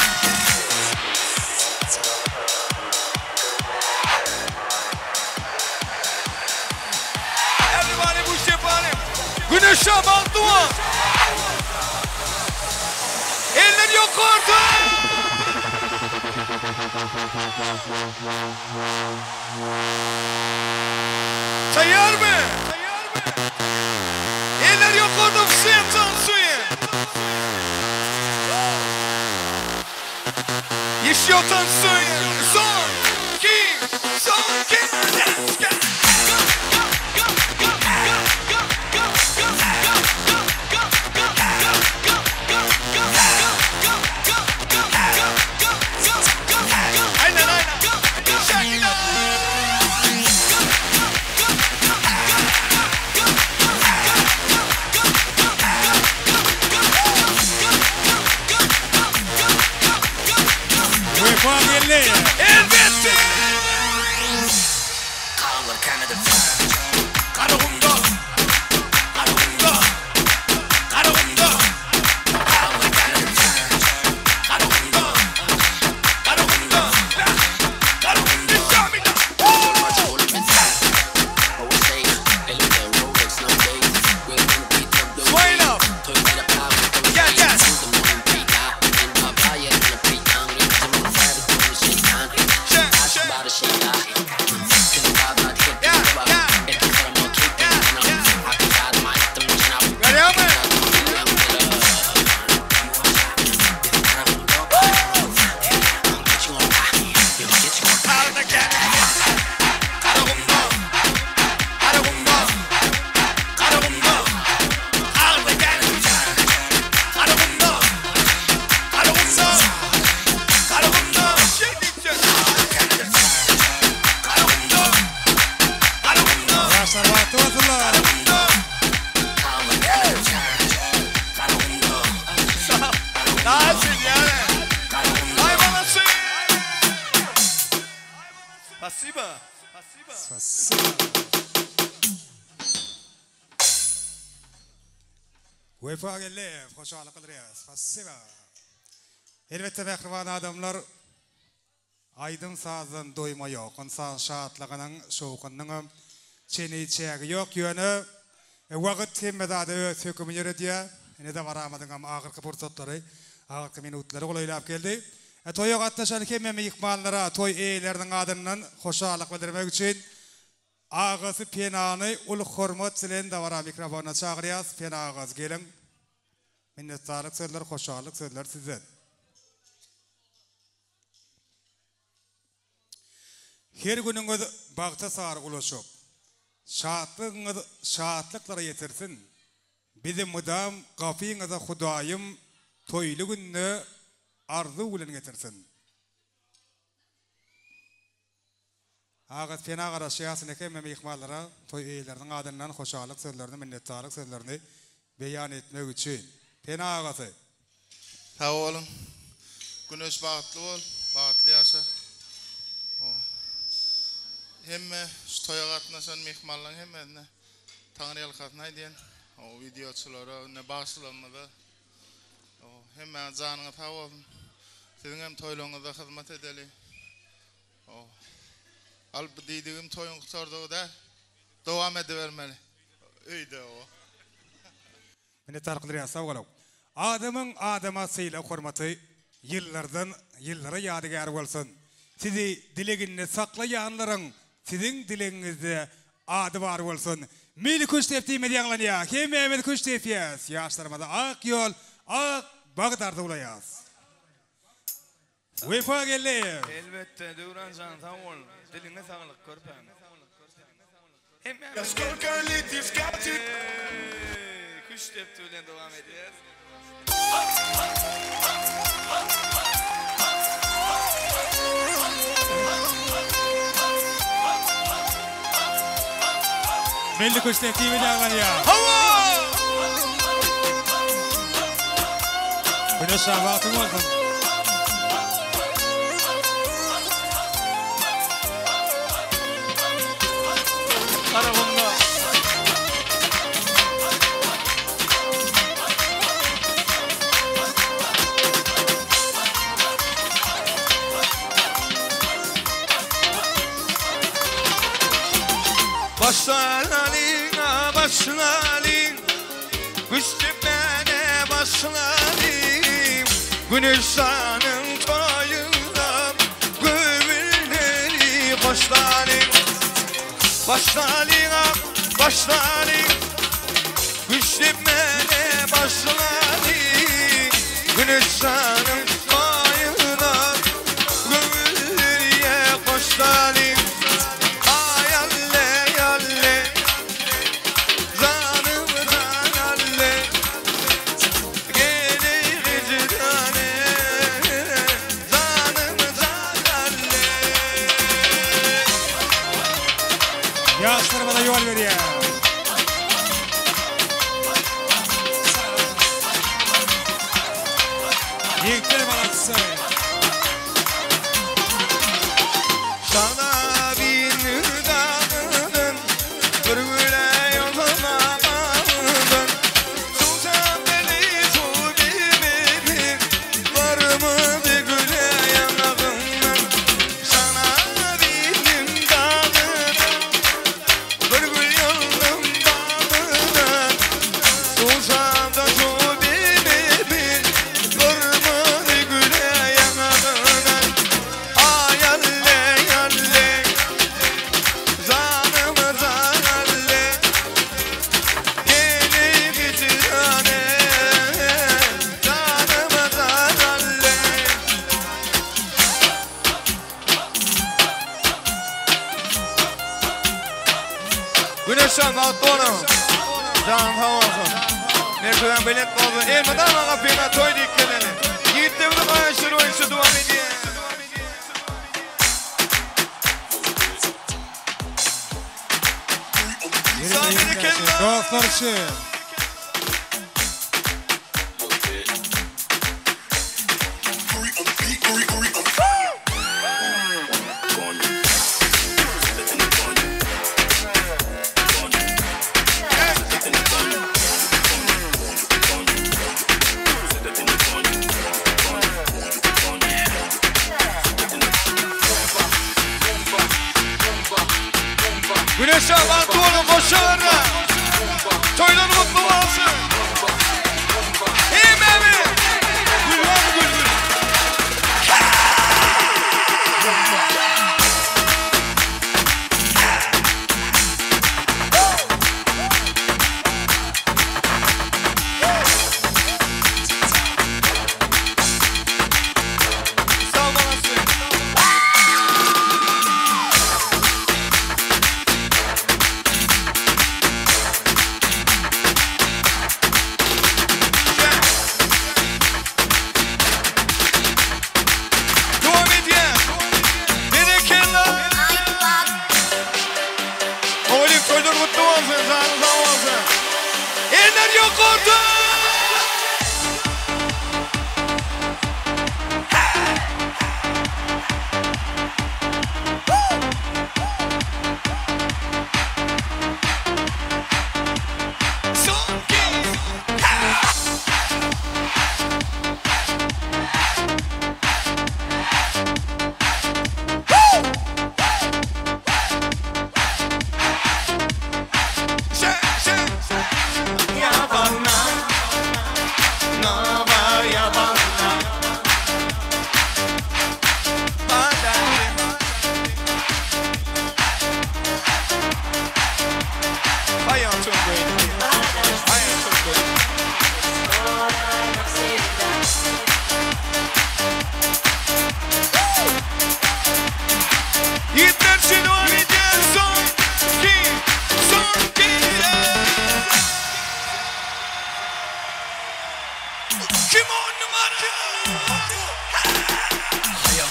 Everybody push your body Güneş Şaban Doğan Eller yukarıda Tayar mı? Eller yukarıda suya tansuya Yaşıyor tansuya Son iki Let's go Aynen aynen Check it out UEFA geldi. Elbette Kanlı Kanada Karahunda Karahunda Karahunda Kanlı Kanada Karahunda Karahunda Karahunda Şamida Swing up Gel gel Görüyor musun? Karda gel Karahunda Karahunda Karahunda Karda gel Karahunda Karahunda Karahunda Karahunda Karahunda Yaşlar vakti olsunlar. Nasıl yani? Ay manası Pasiba UEFA geldi. Hoş geldiniz. Spasiba. Elbette bekleyen adamlar aydın sazın doyma yok. İnsan şahatlığının şoğunluğun çeni çeği yok yönü. Vakit hemmede adı sökümün yürü diye. Ne de var amadın ama ağırkı fırsatları, ağırkı minutları kolaylıp geldi. Toya katlaşan kemmemi ikmallara, toy eylerinin adının hoşalık bildirmek için ağası penanı ulu hürmet silen de var mikrofona çağırıyaz. Pena ağız gelin. Minnettarlık sözler, hoşalık sözler sizden. Her günüňiz bagta sar ulaşıp, şahatlıklara yetirsin. Bizi mudam gafiňize Hudaýym toýly günni arzu bilen getirsin. Ağız fena qaraşyasyn ekemem ihmallara toy eýleriniň adyndan hoşalyk sözlerini, minnetdarlyk sözlerini beýan etmek üçin. Fena ağasy. Sağ olun. Güneş bagtly bol, bagtly ýaşa. Hemme toýa gatnaşan mehmanlaryň hemmesine taňry ýalkatnaý diýen o videoçylara ne başlanmadı. O hemme janyňa sağ bolsun. Siziň hem toýlaryňyzda hyzmat edeli. O al bu diýdigim toýun gutardygyda dowam edibermeli. Öýde o. Minnetdarlyk bilýär, sağ bolun. Adamyň adama syla hormaty ýyllara ýadygär bolsun. Sizi dileginde saklaýanlaryň siziň dilegiňizde ady bar bolsun. Mili köştepdi medyanlanýa. Hemme köştepýäs. Ýaşlarymyza ak ýol, ak bagdarda ulaýas. Wefa geldi. Elbette Durancan tamam. Diline sağlık körpem. Jag skorkar lite i skattet. Köştepdi ulan devam ediyor. Milli köştepdi medyanlanýa. Güneş şabatı bolsun. Karabunda. Başlalin, güçlüklere başlalin, Güneşanın toyuna gövülleri başlalin, başlalin, güçlüklere başlalin, Güneşanın toyuna gövülleri başlalin. Yaşlarıma da yol veriyor. Yekleri balatsı. Sana bin dağının görgüle yoluna bağladın. Sultan beni tuğbimin var mı bir güle yanağından. Sana bin dağının görgül yolun bağladın. Sultan da tuğbimin var mı bir güle yanağından. Ay alle alle zanımı zanalle gelip gitane zanımı zanalle Güneşan Maltonum Can Havasın Merküden belet oldu elmadan ağabeyine toy dikkeleni Yiğitlerini paylaşır oyuncu devam ediyor. Dostlar için. Güneşe Baltuğlu koşarına Toylan mutlu olsun İyi mi? Gülhan gülgül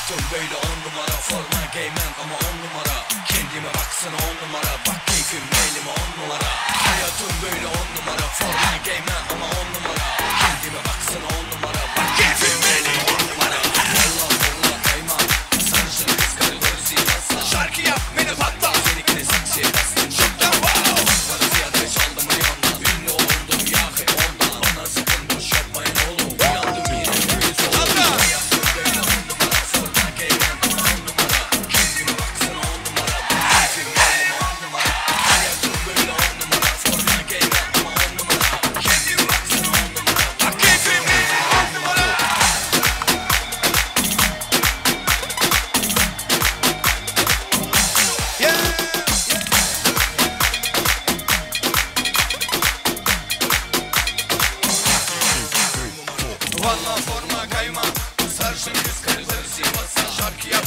Hayatım böyle 10 numara, forma giymem ama 10 numara. Kendime baksana 10 numara, bak keyfim elime 10 numara. Hayatım böyle 10 numara, forma giymem ama 10 numara. Kendime baksana 10 numara, bak keyfim elime 10 numara. Valla valla kayma, sarışın kız karı görürsün yasa. Şarkı yap beni patla, senikine seksi bastın çoktan wow. Bana ziyade çaldım yandan, ünlü oldum yakın ondan. Ona sakın boş yapmayın oğlum, uyandım yine büyük oldum. Hayatım böyle 10 numara, forma giymem ama 10 numara. Kendime baksana 10 numara, bak keyfim elime 10 numara. Hayatım böyle 10 numara, forma giymem ama 10 numara. Kendime baksana 10 numara, bak keyfim elime 10 numara. Valla forma kayma, sarışın kız karıları Sivas'a. Şarkı yap